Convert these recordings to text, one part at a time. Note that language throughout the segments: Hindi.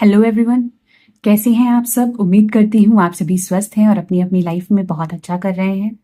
Hello everyone. कैसे हैं आप सब? उम्मीद करती हूँ आप सभी स्वस्थ हैं और अपनी अपनी लाइफ में बहुत अच्छा कर रहे हैं।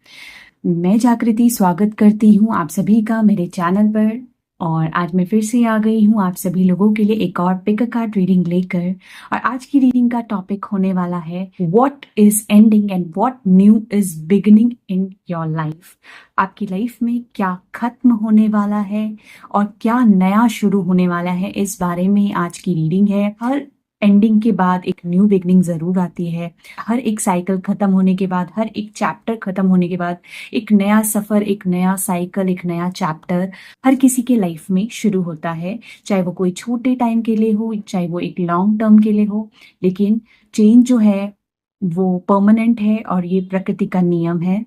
मैं जागृति स्वागत करती हूँ आप सभी का मेरे चैनल पर। और आज मैं फिर से आ गई हूँ आप सभी लोगों के लिए एक और पिक अ कार्ड रीडिंग लेकर। और आज की रीडिंग का टॉपिक होने वाला है what is ending and what new is beginning in your life. आपकी लाइफ में क्या खत्म होने वाला है और क्या नया शुरू होने वाला है, इस बारे में आज की रीडिंग है। हर एंडिंग के बाद एक न्यू बिगनिंग जरूर आती है। हर एक साइकिल खत्म होने के बाद, हर एक चैप्टर खत्म होने के बाद एक नया सफर, एक नया साइकिल, एक नया चैप्टर हर किसी के लाइफ में शुरू होता है। चाहे वो कोई छोटे टाइम के लिए हो, चाहे वो एक लॉन्ग टर्म के लिए हो, लेकिन चेंज जो है वो परमानेंट है और ये प्रकृति का नियम है।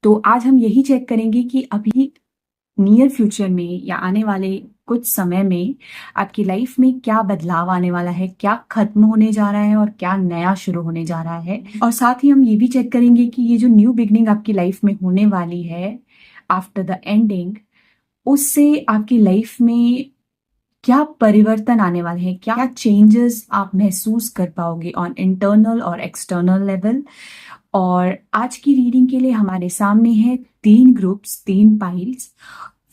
तो आज हम यही चेक करेंगे कि अभी नियर फ्यूचर में या आने वाले कुछ समय में आपकी लाइफ में क्या बदलाव आने वाला है, क्या खत्म होने जा रहा है और क्या नया शुरू होने जा रहा है। और साथ ही हम ये भी चेक करेंगे कि ये जो न्यू बिगनिंग आपकी लाइफ में होने वाली है आफ्टर द एंडिंग, उससे आपकी लाइफ में क्या परिवर्तन आने वाले हैं, क्या चेंजेस आप महसूस कर पाओगे ऑन इंटरनल और एक्सटर्नल लेवल। और आज की रीडिंग के लिए हमारे सामने है 3 groups, 3 piles.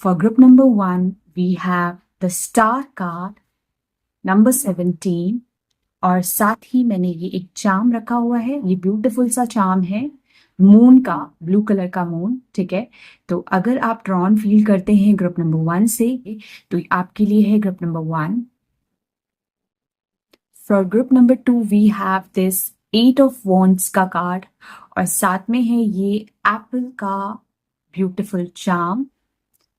For group number 1 we have the star card number 17। और साथ ही मैंने ये एक चार्म रखा हुआ है, ये ब्यूटीफुल सा चार्म है मून का, ब्लू कलर का मून। ठीक है, तो अगर आप ड्रॉन फील करते हैं ग्रुप नंबर 1 से, तो आपके लिए है group number 1। For group number 2 we have this 8 of wands का कार्ड और साथ में है ये एप्पल का beautiful charm.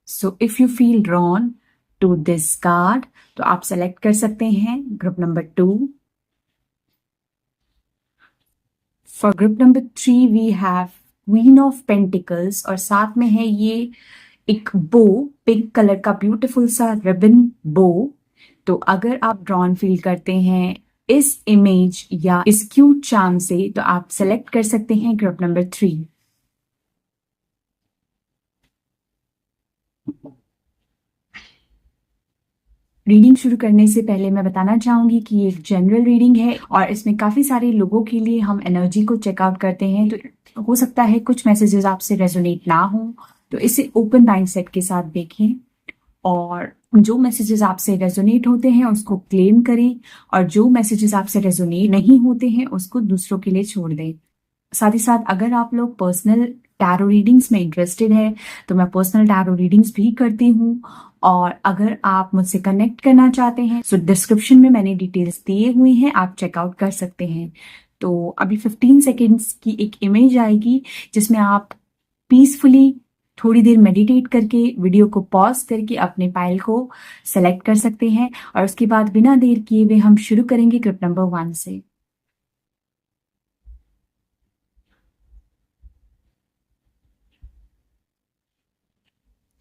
So if you feel drawn to this card तो आप सेलेक्ट कर सकते हैं group number 2। For group number 3 we have queen of pentacles और साथ में है ये एक बो, पिंक कलर का ब्यूटीफुल सा रिबन बो। तो अगर आप ड्रॉन फील करते हैं इस इमेज या इस क्यूट चार्म से तो आप सेलेक्ट कर सकते हैं ग्रुप नंबर 3। रीडिंग शुरू करने से पहले मैं बताना चाहूंगी कि ये एक जनरल रीडिंग है और इसमें काफी सारे लोगों के लिए हम एनर्जी को चेकआउट करते हैं। तो हो सकता है कुछ मैसेजेस आपसे रेजोनेट ना हो, तो इसे ओपन माइंडसेट के साथ देखें और जो मैसेजेस आपसे रेजोनेट होते हैं उसको क्लेम करें और जो मैसेजेस आपसे रेजोनेट नहीं होते हैं उसको दूसरों के लिए छोड़ दें। साथ ही साथ अगर आप लोग पर्सनल टैरो रीडिंग्स में इंटरेस्टेड है तो मैं पर्सनल टैरो रीडिंग्स भी करती हूँ। और अगर आप मुझसे कनेक्ट करना चाहते हैं तो डिस्क्रिप्शन में मैंने डिटेल्स दिए हुए हैं, आप चेकआउट कर सकते हैं। तो अभी 15 सेकेंड्स की एक इमेज आएगी जिसमें आप पीसफुली थोड़ी देर मेडिटेट करके वीडियो को पॉज करके अपने पाइल को सेलेक्ट कर सकते हैं और उसके बाद बिना देर किए हुए हम शुरू करेंगे ग्रुप नंबर 1 से।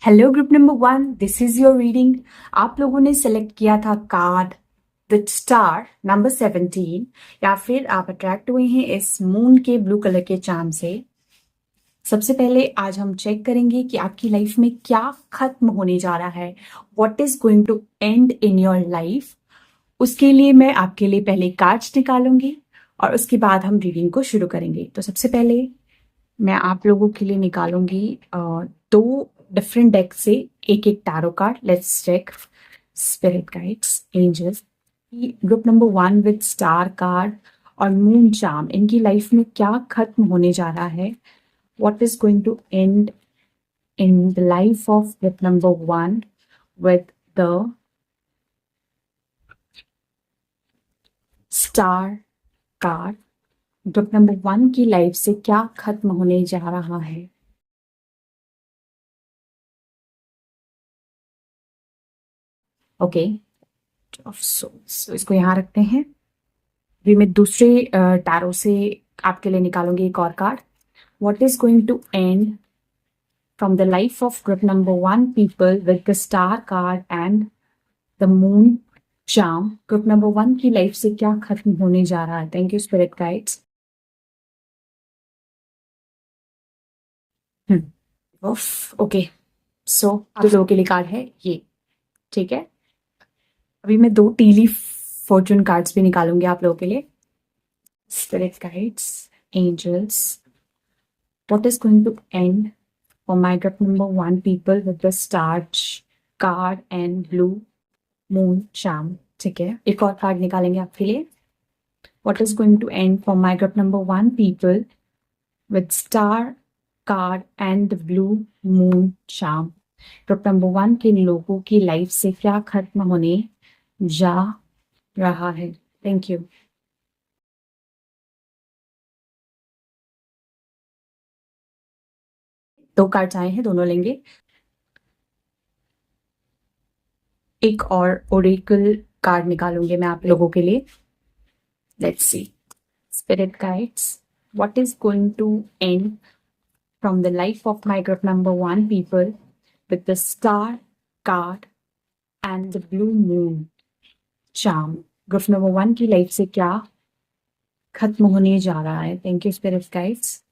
Hello group number 1, this is your reading. आप लोगों ने सेलेक्ट किया था कार्ड द स्टार नंबर 17 या फिर आप अट्रैक्ट हुए हैं इस मून के ब्लू कलर के चार्म से। सबसे पहले आज हम चेक करेंगे कि आपकी लाइफ में क्या खत्म होने जा रहा है, what is going to end in your life. उसके लिए मैं आपके लिए पहले कार्ड्स निकालूंगी और उसके बाद हम रीडिंग को शुरू करेंगे। तो सबसे पहले मैं आप लोगों के लिए निकालूंगी 2 डिफरेंट डेक से एक एक tarot card. Let's check spirit guides, angels. Group number 1 with star card और मून चार्म, इनकी लाइफ में क्या खत्म होने जा रहा है, what is going to end in the life of group number 1 with the star card। Group number 1 की लाइफ से क्या खत्म होने जा रहा है। ओके, सो इसको यहाँ रखते हैं। अभी मैं दूसरे टैरो से आपके लिए निकालूंगी एक और card. What is going to end from the life of group number 1 people with the star card and the moon charm। Group number 1 की लाइफ से क्या खत्म होने जा रहा है। Thank you spirit guides. Okay, दो लोगों के लिए कार्ड है ये। ठीक है, अभी मैं 2 टी लीफ फॉर्चून कार्ड्स भी निकालूंगी आप लोगों के लिए. Spirit guides, angels, what is going to end for my group number 1 people with the star card and blue moon charm. ठीक है, एक और कार्ड निकालेंगे आपके लिए. what is going to end for my group number 1 people with star card and the blue moon charm. Group number 1 के लोगों की लाइफ से क्या खत्म होने जा रहा है. Thank you. दो कार्ड्स आए हैं, दोनों लेंगे. एक और ओरेकल कार्ड निकालूंगी मैं आप लोगों के लिए. Let's see. Spirit guides, what is going to end from the life of my group number 1 people with the star card and the blue moon charm. Group number 1 की लाइफ से क्या खत्म होने जा रहा है. Thank you spirit guides.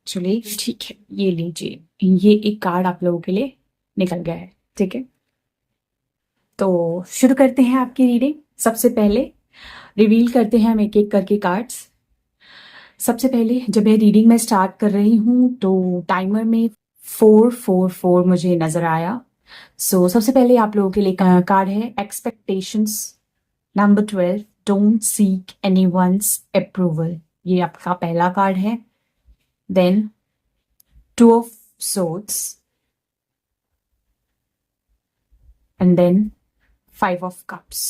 चलिए ठीक है, ये लीजिए, ये एक कार्ड आप लोगों के लिए निकल गया है. ठीक है, तो शुरू करते हैं आपकी रीडिंग. सबसे पहले रिवील करते हैं हम एक एक करके कार्ड्स. सबसे पहले जब मैं रीडिंग में स्टार्ट कर रही हूँ तो टाइमर में 444 मुझे नजर आया. सो सबसे पहले आप लोगों के लिए कार्ड है expectations number 12. Don't seek anyone's approval. ये आपका पहला कार्ड है. Then 2 of swords and then 5 of cups.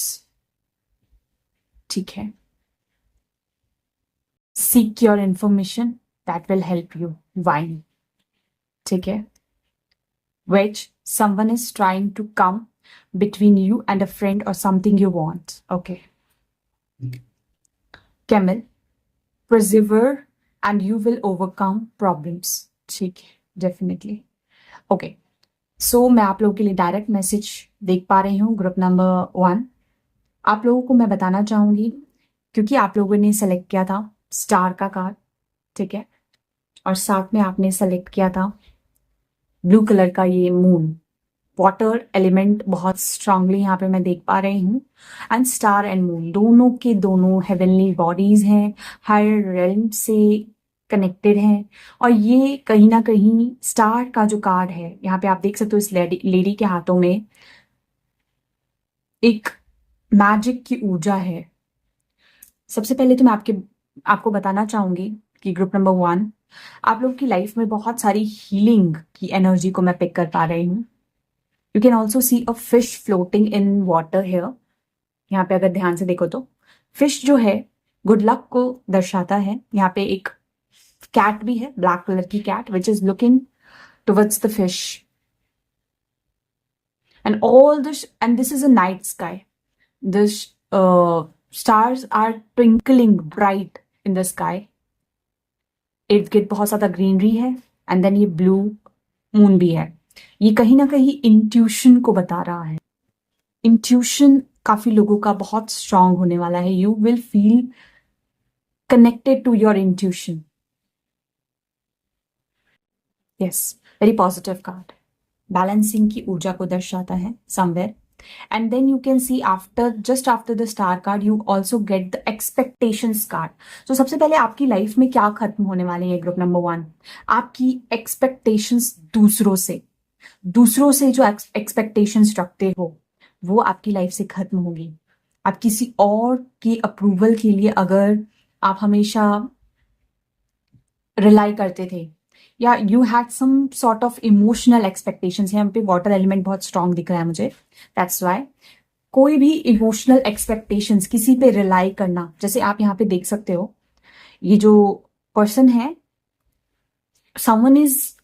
ठीक है. Seek your information that will help you. Wine. ठीक है. Which someone is trying to come between you and a friend or something you want. Okay. Camel. Persevere and you will overcome problems. ठीक है, डेफिनेटली. ओके, सो मैं आप लोगों के लिए डायरेक्ट मैसेज देख पा रही हूँ. ग्रुप नंबर 1, आप लोगों को मैं बताना चाहूंगी क्योंकि आप लोगों ने सेलेक्ट किया था स्टार का कार्ड. ठीक है, और साथ में आपने सेलेक्ट किया था ब्लू कलर का ये मून. वाटर एलिमेंट बहुत स्ट्रांगली यहाँ पे मैं देख पा रही हूँ. एंड स्टार एंड मून दोनों के दोनों हेवनली बॉडीज हैं, हायर रेल्म से कनेक्टेड हैं. और ये कहीं ना कहीं स्टार का जो कार्ड है यहाँ पे आप देख सकते हो, इस लेडी के हाथों में एक मैजिक की ऊर्जा है. सबसे पहले तो मैं आपको बताना चाहूंगी कि ग्रुप नंबर 1 आप लोग की लाइफ में बहुत सारी हीलिंग की एनर्जी को मैं पिक कर पा रही हूँ. You can also see a fish floating in water hair. यहाँ पे अगर ध्यान से देखो तो फिश जो है गुड लक को दर्शाता है. यहाँ पे एक कैट भी है, ब्लैक कलर की cat which is looking towards the fish. And all this, and this is a night sky. This stars are twinkling bright in the sky. इर्द गिर्द बहुत ज्यादा ग्रीनरी है. एंड देन ये ब्लू मून भी है. ये कहीं ना कहीं इंट्यूशन को बता रहा है. इंट्यूशन काफी लोगों का बहुत स्ट्रांग होने वाला है. You will feel connected to your intuition. Yes, very positive card. Balancing की ऊर्जा को दर्शाता है somewhere. And then you can see just after the star card you also get the expectations card. तो सबसे पहले आपकी लाइफ में क्या खत्म होने वाले हैं ग्रुप नंबर 1, आपकी एक्सपेक्टेशंस. दूसरों से जो एक्सपेक्टेशंस रखते हो वो आपकी लाइफ से खत्म होगी. आप किसी और की अप्रूवल के लिए अगर आप हमेशा रिलाई करते थे या you had some sort of emotional expectations. यहाँ पे वाटर एलिमेंट बहुत स्ट्रांग दिख रहा है मुझे. दैट्स वाई कोई भी इमोशनल एक्सपेक्टेशंस, किसी पे रिलाई करना, जैसे आप यहाँ पे देख सकते हो ये जो पर्सन है, someone is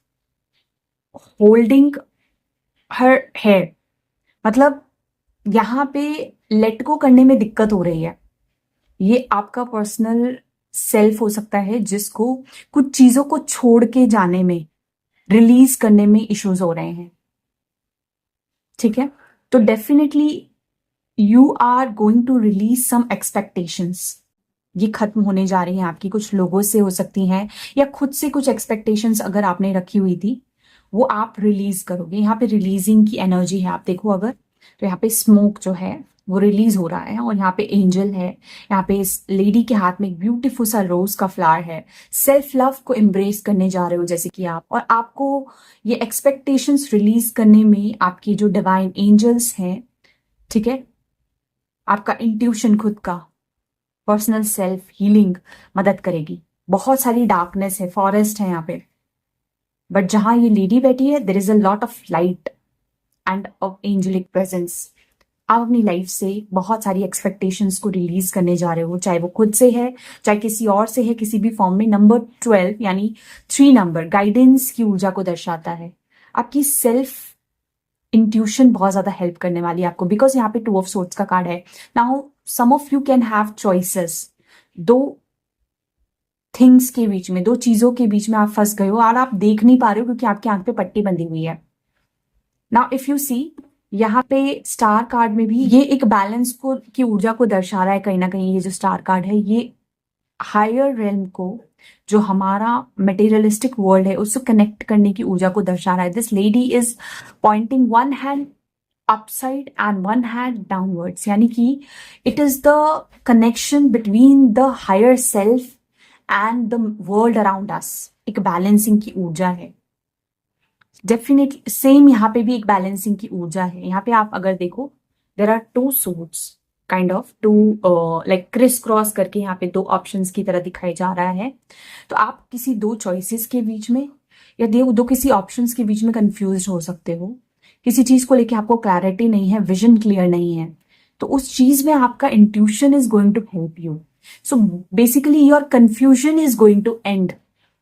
holding her hair. मतलब यहाँ पे लेट गो करने में दिक्कत हो रही है. ये आपका पर्सनल सेल्फ हो सकता है जिसको कुछ चीजों को छोड़ के जाने में, रिलीज करने में इश्यूज हो रहे हैं. ठीक है, तो definitely you are going to release some expectations. ये खत्म होने जा रही हैं आपकी, कुछ लोगों से हो सकती हैं या खुद से कुछ एक्सपेक्टेशंस अगर आपने रखी हुई थी वो आप रिलीज करोगे। यहाँ पे रिलीजिंग की एनर्जी है, आप देखो अगर तो यहाँ पे स्मोक जो है वो रिलीज हो रहा है और यहाँ पे एंजल है, यहाँ पे इस लेडी के हाथ में एक ब्यूटीफुल सा रोज का फ्लावर है। सेल्फ लव को एम्ब्रेस करने जा रहे हो जैसे कि आप, और आपको ये एक्सपेक्टेशंस रिलीज करने में आपकी जो डिवाइन एंजल्स हैं, ठीक है, आपका इंट्यूशन खुद का पर्सनल सेल्फ हीलिंग मदद करेगी। बहुत सारी डार्कनेस है, फॉरेस्ट है यहाँ पे, बट जहां ये लेडी बैठी है there is a lot of light and of angelic presence. आप अपनी लाइफ से बहुत सारी एक्सपेक्टेशंस को रिलीज करने जा रहे हो, चाहे वो खुद से है चाहे किसी और से है, किसी भी फॉर्म में। नंबर 12 यानी 3 नंबर गाइडेंस की ऊर्जा को दर्शाता है। आपकी सेल्फ इंट्यूशन बहुत ज्यादा हेल्प करने वाली है आपको, बिकॉज यहाँ पे 2 ऑफ सोर्ड्स का कार्ड है। Now some of you can have choices, 2 things के बीच में, 2 चीजों के बीच में आप फंस गए हो और आप देख नहीं पा रहे हो क्योंकि आपकी आंख पे पट्टी बंधी हुई है। नाउ इफ यू सी, यहाँ पे स्टार कार्ड में भी ये एक बैलेंस को की ऊर्जा को दर्शा रहा है कहीं ना कहीं। ये जो स्टार कार्ड है ये हायर रेल्म को, जो हमारा मटेरियलिस्टिक वर्ल्ड है, उससे कनेक्ट करने की ऊर्जा को दर्शा रहा है। This lady is pointing one hand upside and one hand downwards, यानी कि it is the connection between the higher self and the world around us. एक बैलेंसिंग की ऊर्जा है डेफिनेटली। सेम यहाँ पे भी एक बैलेंसिंग की ऊर्जा है। यहाँ पे आप अगर देखो there are 2 suits kind of 2 like criss cross करके यहाँ पे 2 ऑप्शंस की तरह दिखाई जा रहा है। तो आप किसी 2 चॉइसेस के बीच में या दो किसी ऑप्शंस के बीच में कंफ्यूज हो सकते हो। किसी चीज को लेके आपको क्लैरिटी नहीं है, विजन क्लियर नहीं है, तो उस चीज में आपका intuition is going to help you. So basically your confusion is going to end.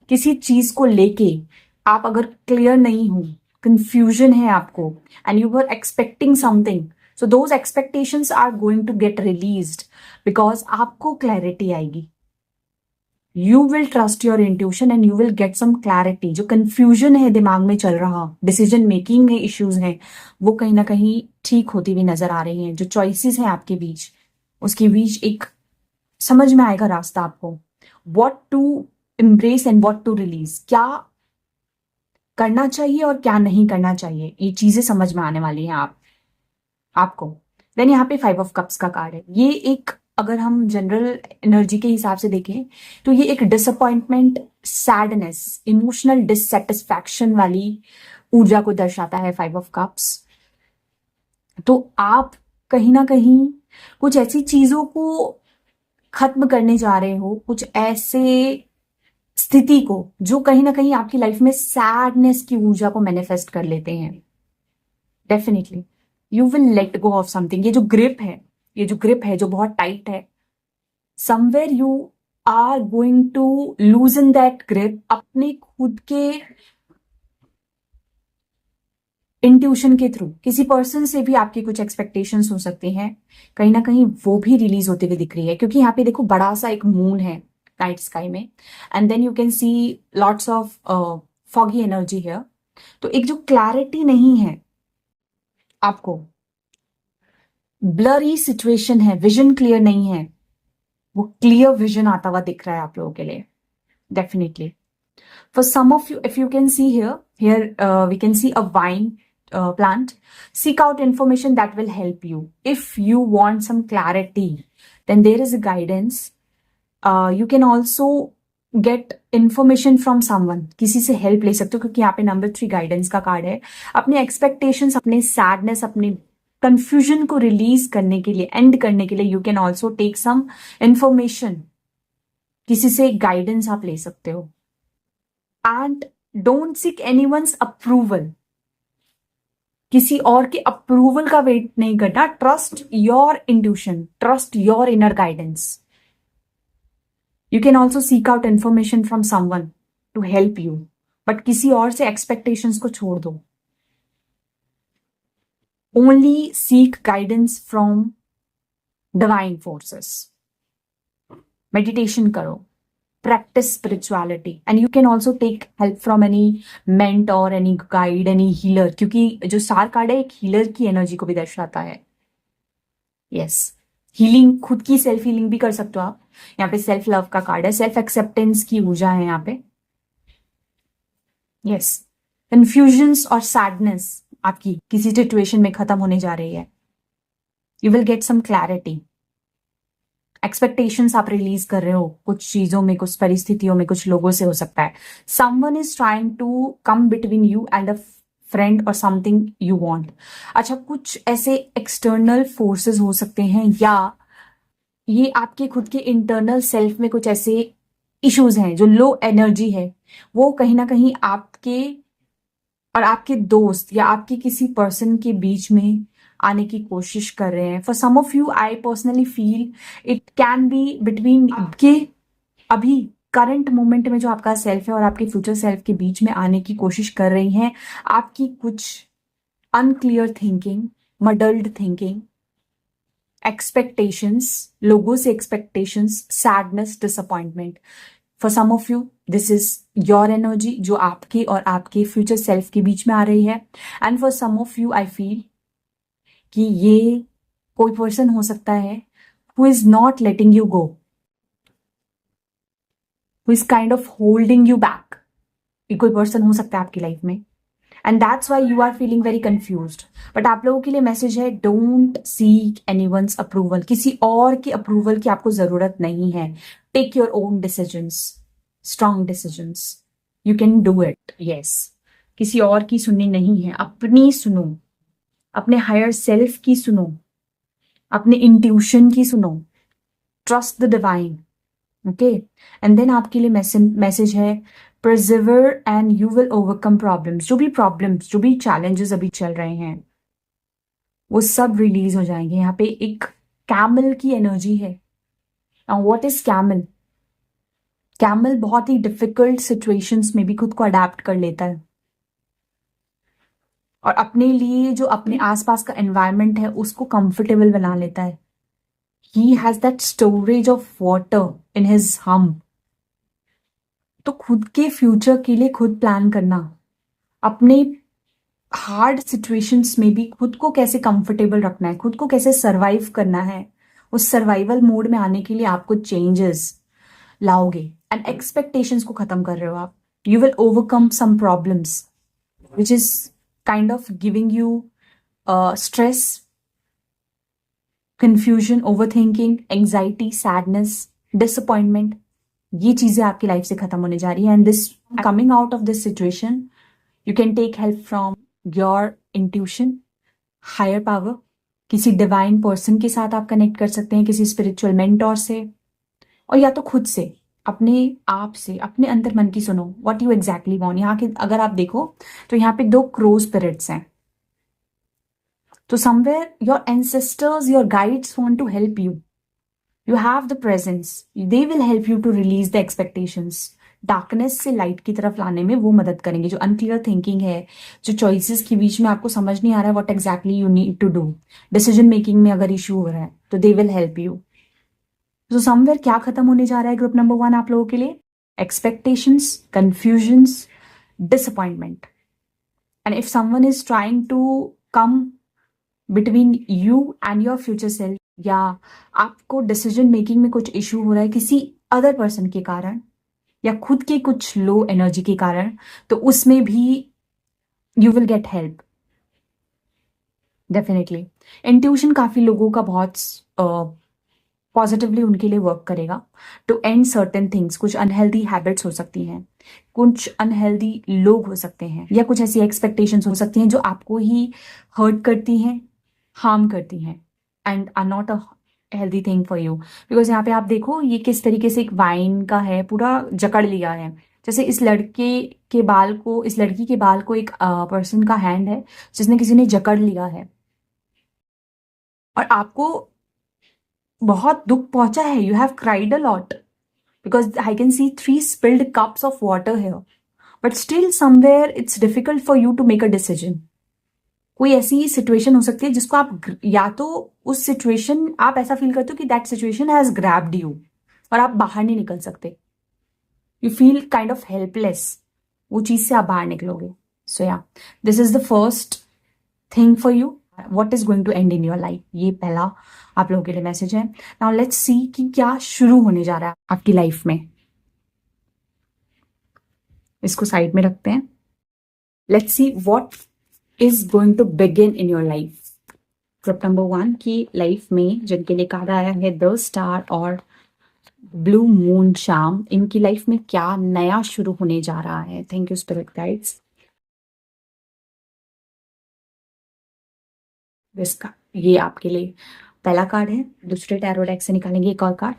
किसी चीज को लेके आप अगर क्लियर नहीं हो, कंफ्यूजन है आपको, and you were expecting something, so those expectations are going to get released because आपको क्लैरिटी आएगी। You will trust your intuition and you will get some clarity. जो कंफ्यूजन है दिमाग में चल रहा, डिसीजन मेकिंग में इश्यूज हैं, वो कहीं ना कहीं ठीक होती हुई नजर आ रही हैं। जो चॉइसेस हैं आपके बीच, उसके बीच एक समझ में आएगा रास्ता आपको, what to embrace and what to release. क्या करना चाहिए और क्या नहीं करना चाहिए, ये चीजें समझ में आने वाली हैं आपको। देन यहाँ पे 5 ऑफ कप्स का कार्ड है। ये एक, अगर हम जनरल एनर्जी के हिसाब से देखें तो ये एक डिसअपॉइंटमेंट, सैडनेस, इमोशनल डिससेटिस्फैक्शन वाली ऊर्जा को दर्शाता है 5 ऑफ कप्स। तो आप कहीं ना कहीं कुछ ऐसी चीजों को खत्म करने जा रहे हो, कुछ ऐसे स्थिति को जो कहीं ना कहीं आपकी लाइफ में सैडनेस की ऊर्जा को मैनिफेस्ट कर लेते हैं। Definitely you will let go of something. ये जो ग्रिप है, ये जो ग्रिप है जो बहुत टाइट है, somewhere you are going to loose in that grip. अपने खुद के इंट्यूशन के थ्रू किसी पर्सन से भी आपकी कुछ एक्सपेक्टेशंस हो सकती हैं, कहीं ना कहीं वो भी रिलीज होते हुए दिख रही है। क्योंकि यहाँ पे देखो बड़ा सा एक मून है नाइट स्काई में, and then you can see lots of foggy energy here. तो एक जो क्लैरिटी नहीं है आपको, ब्लरी सिचुएशन है, विजन क्लियर नहीं है, वो क्लियर विजन आता हुआ दिख रहा है आप लोगों के लिए definitely. For some of you, if you can see here we can see a vine plant. Seek out information that will help you. If you want some clarity, then there is a guidance. You can also get information from someone. किसी से हेल्प ले सकते हो क्योंकि यहाँ पे नंबर 3 गाइडेंस का कार्ड है। अपने एक्सपेक्टेशंस, अपने सैडनेस, अपने कंफ्यूजन को रिलीज करने के लिए, एंड करने के लिए you can also take some information. किसी से गाइडेंस आप ले सकते हो। And don't seek anyone's approval. किसी और के अप्रूवल का वेट नहीं करना। Trust your intuition, trust your inner guidance. You can also seek out information from someone to help you, but किसी और से एक्सपेक्टेशंस को छोड़ दो। Only seek guidance from divine forces. Meditation करो, practice spirituality, and you can also take help from any mentor, any guide, any healer, क्योंकि जो स्टार कार्ड है एक हीलर की एनर्जी को भी दर्शाता है। यस, हीलिंग, खुद की सेल्फ हीलिंग भी कर सकते हो आप। यहाँ पे सेल्फ लव का कार्ड है, सेल्फ एक्सेप्टेंस की ऊर्जा है यहाँ पे। यस, कंफ्यूजन्स और सैडनेस आपकी किसी सिचुएशन में खत्म होने जा रही है। You will get some clarity. Expectations आप रिलीज कर रहे हो कुछ चीजों में, कुछ परिस्थितियों में, कुछ लोगों से हो सकता है। Someone is trying to come between you and a friend और समथिंग यू वांट। अच्छा, कुछ ऐसे एक्सटर्नल फोर्सेस हो सकते हैं, या ये आपके खुद के इंटरनल सेल्फ में कुछ ऐसे इश्यूज हैं जो लो एनर्जी है, वो कहीं ना कहीं आपके और आपके दोस्त या आपके किसी पर्सन के बीच में आने की कोशिश कर रहे हैं। For some of you, I personally feel it can be between आपके अभी करंट मोमेंट में जो आपका सेल्फ है और आपके फ्यूचर सेल्फ के बीच में आने की कोशिश कर रही हैं। आपकी कुछ unclear thinking, muddled thinking, expectations, लोगों से expectations, sadness, disappointment. For some of you this is your energy जो आपके और आपके फ्यूचर सेल्फ के बीच में आ रही है। And for some of you I feel कि ये कोई पर्सन हो सकता है who is not letting you go, who is kind of holding you back. ये कोई पर्सन हो सकता है आपकी लाइफ में, and that's why you are feeling very confused. But आप लोगों के लिए मैसेज है, डोंट सीक एनीवन्स अप्रूवल। किसी और के अप्रूवल की आपको जरूरत नहीं है। Take your own decisions, strong decisions, you can do it. Yes, किसी और की सुननी नहीं है, अपनी सुनो, अपने हायर सेल्फ की सुनो, अपने इंट्यूशन की सुनो। Trust the divine. Okay, and then आपके लिए मैसेज है, persevere and you will overcome problems. जो भी प्रॉब्लम्स, जो भी चैलेंजेस अभी चल रहे हैं, वो सब रिलीज हो जाएंगे। यहाँ पे एक कैमल की एनर्जी है। What is camel? कैमल बहुत ही डिफिकल्ट सिचुएशंस में भी खुद को अडेप्ट कर लेता है और अपने लिए जो अपने आसपास का एनवायरनमेंट है उसको कंफर्टेबल बना लेता है। He has that storage of water in his hump. तो खुद के फ्यूचर के लिए खुद प्लान करना, अपने हार्ड सिचुएशंस में भी खुद को कैसे कंफर्टेबल रखना है, खुद को कैसे सरवाइव करना है, उस सर्वाइवल मोड में आने के लिए आपको चेंजेस लाओगे एंड एक्सपेक्टेशंस को खत्म कर रहे हो आप। You will overcome some problems which is kind of giving you stress, confusion, overthinking, anxiety, sadness, disappointment. ये चीजें आपकी लाइफ से खत्म होने जा रही है। And this coming out of this situation, you can take help from your intuition, higher power. किसी डिवाइन पर्सन के साथ आप कनेक्ट कर सकते हैं, किसी स्पिरिचुअल मेंटोर से, और या तो खुद से, अपने आप से, अपने अंतर मन की सुनो। What you exactly want. यहाँ के अगर आप देखो तो यहाँ पे 2 क्रो स्पिरिट्स हैं। तो somewhere your ancestors, your guides want to help you. You have the presence. They will help you to release the expectations. Darkness से लाइट की तरफ लाने में वो मदद करेंगे। जो अनक्लियर थिंकिंग है, जो चॉइसेस के बीच में आपको समझ नहीं आ रहा है what exactly you need to do, decision making में अगर इश्यू हो रहा है, तो दे विल हेल्प यू। तो समवेयर क्या खत्म होने जा रहा है ग्रुप नंबर 1 आप लोगों के लिए? Expectations, confusions, disappointment. And if someone is trying to come between you and your future self, या आपको डिसीजन मेकिंग में कुछ इश्यू हो रहा है किसी अदर पर्सन के कारण या खुद के कुछ लो एनर्जी के कारण, तो उसमें भी you will get help definitely. Intuition काफी लोगों का बहुत पॉजिटिवली उनके लिए वर्क करेगा टू एंड सर्टेन थिंग्स। कुछ अनहेल्दी हैबिट्स हो सकती हैं, कुछ अनहेल्दी लोग हो सकते हैं, या कुछ ऐसी एक्सपेक्टेशंस हो सकती हैं जो आपको ही हर्ट करती हैं, हार्म करती हैं, and are not a healthy thing for you. Because यहाँ पे आप देखो ये किस तरीके से एक वाइन का है, पूरा जकड़ लिया है। जैसे इस लड़के के बाल को, इस लड़की के बाल को एक पर्सन का हैंड है जिसने किसी ने जकड़ लिया है, और आपको बहुत दुख पहुंचा है। You have cried a lot because I can see 3 spilled cups of water here, but still somewhere it's difficult for you to make a decision. कोई ऐसी सिचुएशन हो सकती है जिसको आप, या तो उस सिचुएशन आप ऐसा फील करते हो कि that situation has grabbed you और आप बाहर नहीं निकल सकते। You feel kind of helpless, वो चीज से आप बाहर निकलोगे। So yeah, this is the first thing for you. What is going to end in your life, ये पहला आप लोगों के लिए मैसेज है। नाउ लेट्स सी कि क्या शुरू होने जा रहा है आपकी लाइफ में। इसको साइड में रखते हैं। Let's see what is going to begin in your life. Group number 1 की लाइफ में जिनके लिए कार्ड आया है द स्टार और ब्लू मून शाम, इनकी लाइफ में क्या नया शुरू होने जा रहा है। Thank you spirit guides. इसका ये आपके लिए पहला कार्ड है। दूसरे टैरो डेक से निकालेंगे एक और card.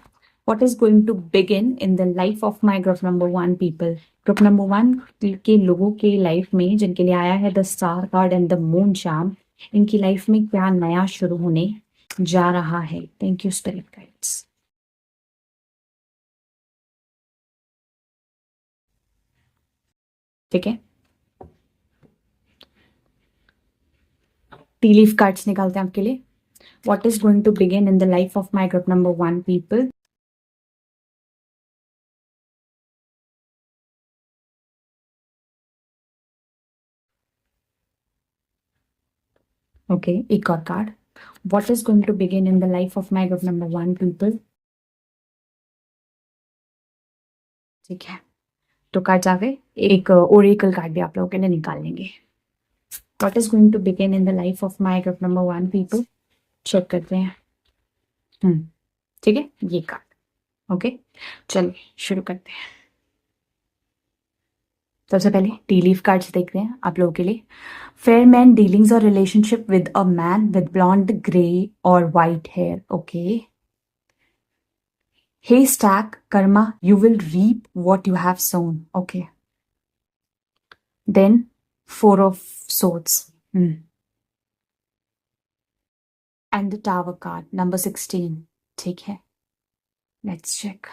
What is going to begin in the life of my group number 1 people. Group number 1 के लोगों के लाइफ में जिनके लिए आया है the star card and the moon charm, इनकी लाइफ में क्या नया शुरू होने जा रहा है। Thank you spirit guides. ठीक है, टी लीफ कार्ड्स निकालते हैं आपके लिए। What is going to begin in the life of my group number 1 people. Okay, एक और card. What is going to begin in the life of my group number 1 people. ठीक है, तो कार्ड्स आ गए। एक ओरेकल कार्ड भी आप लोगों के लिए निकाल लेंगे। What is going to begin in the life of my group number 1 people. Check करते हैं। ठीक है, ये कार्ड। ओके, चलिए शुरू करते हैं। सबसे पहले टी लीफ कार्ड्स देखते हैं आप लोगों के लिए। फेयर मैन डीलिंग्स और relationship with a man with blond grey और white hair. Okay, haystack karma, you will reap what you have sown. Okay, then 4 of swords and the tower card number 16. ठीक है, let's check.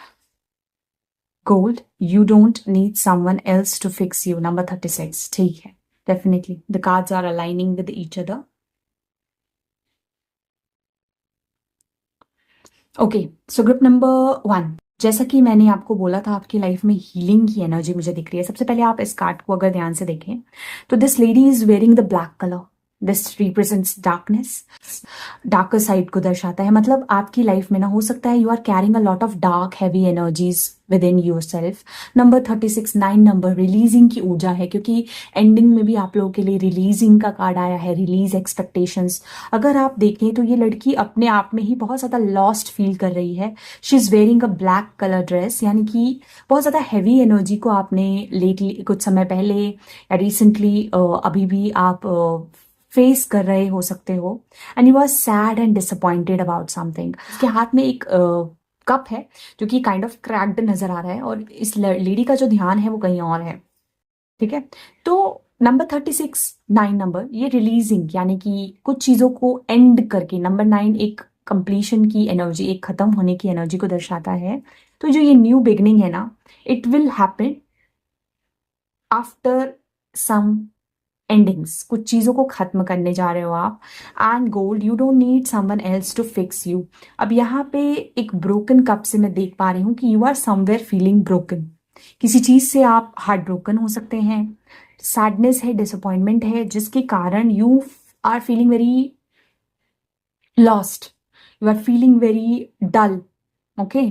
Gold, you don't need someone else to fix you number 36. ठीक है, definitely the cards are aligning with each other. Okay, so group number 1, जैसा कि मैंने आपको बोला था आपकी लाइफ में हीलिंग की एनर्जी मुझे दिख रही है। सबसे पहले आप इस कार्ड को अगर ध्यान से देखें तो this lady is wearing the black colour. This represents darkness, darker side को दर्शाता है। मतलब आपकी लाइफ में ना हो सकता है you are carrying a lot of dark heavy energies with in your self. Number 36 9 number releasing की ऊर्जा है, क्योंकि एंडिंग में भी आप लोगों के लिए रिलीजिंग का कार्ड आया है, रिलीज एक्सपेक्टेशंस। अगर आप देखें तो ये लड़की अपने आप में ही बहुत ज़्यादा लॉस्ट फील कर रही है। She is wearing a black colour dress, यानी कि बहुत ज़्यादा हैवी एनर्जी को आपने लेटली कुछ समय पहले या रिसेंटली अभी भी आप फेस कर रहे हो सकते हो। And you are sad and disappointed about something. इसके हाथ में एक कप है जो कि काइंड ऑफ क्रैक्ड नजर आ रहा है और इस लेडी का जो ध्यान है वो कहीं और है। ठीक है, तो नंबर 36 9 नंबर ये रिलीजिंग यानी कि कुछ चीजों को एंड करके, नंबर 9 एक कंप्लीशन की एनर्जी, एक खत्म होने की एनर्जी को दर्शाता है। तो जो ये न्यू बिगनिंग है ना, it will happen after some endings. कुछ चीजों को खत्म करने जा रहे हो आप। And gold, you don't need someone else to fix you. अब यहाँ पे एक ब्रोकन कप से मैं देख पा रही हूँ कि you are somewhere feeling broken. किसी चीज से आप हार्ट ब्रोकन हो सकते हैं, सैडनेस है, डिसअपॉइंटमेंट है, जिसके कारण you are feeling very lost, you are feeling very dull. Okay,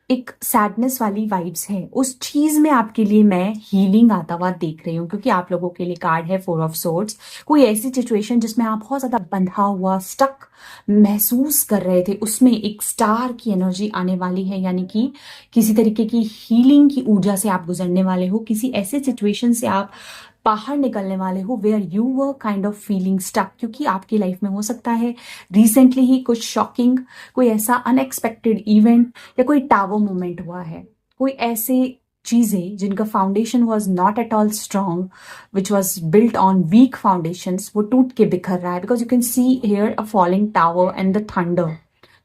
एक सैडनेस वाली वाइब्स है। उस चीज में आपके लिए मैं हीलिंग आता हुआ देख रही हूँ, क्योंकि आप लोगों के लिए कार्ड है 4 ऑफ सोर्ड्स। कोई ऐसी सिचुएशन जिसमें आप बहुत ज्यादा बंधा हुआ, स्टक महसूस कर रहे थे, उसमें एक स्टार की एनर्जी आने वाली है, यानी कि किसी तरीके की हीलिंग की ऊर्जा से आप गुजरने वाले हो। किसी ऐसे सिचुएशन से आप बाहर निकलने वाले हो where you were kind of feeling stuck, क्योंकि आपकी लाइफ में हो सकता है रिसेंटली ही कुछ शॉकिंग, कोई ऐसा अनएक्सपेक्टेड इवेंट या कोई टावर मोमेंट हुआ है। कोई ऐसे चीजें जिनका foundation was not at all strong, which was built on weak foundations, वो टूट के बिखर रहा है। Because you can see here a falling tower and the thunder.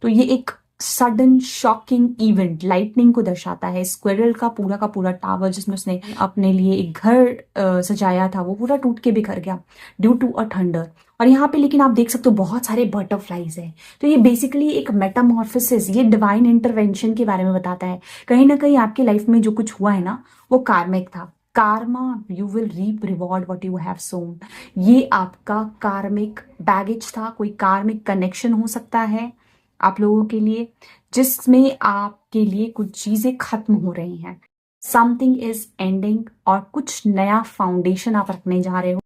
तो ये एक सडन शॉकिंग इवेंट लाइटनिंग को दर्शाता है। स्क्विरल का पूरा टावर जिसमें उसने अपने लिए एक घर सजाया था, वो पूरा टूट के बिखर गया ड्यू टू अ थंडर। और यहाँ पे लेकिन आप देख सकते हो बहुत सारे बटरफ्लाइज है। तो ये बेसिकली एक मेटामॉर्फोसिस, ये डिवाइन इंटरवेंशन के बारे में बताता है। कहीं ना कहीं आपकी लाइफ में जो कुछ हुआ है ना, वो कार्मिक था। karma, you will reap reward what you have sown. ये आपका कार्मिक बैगेज था, कोई कार्मिक कनेक्शन हो सकता है आप लोगों के लिए, जिसमें आपके लिए कुछ चीजें खत्म हो रही हैं. समथिंग इज एंडिंग और कुछ नया फाउंडेशन आप रखने जा रहे हो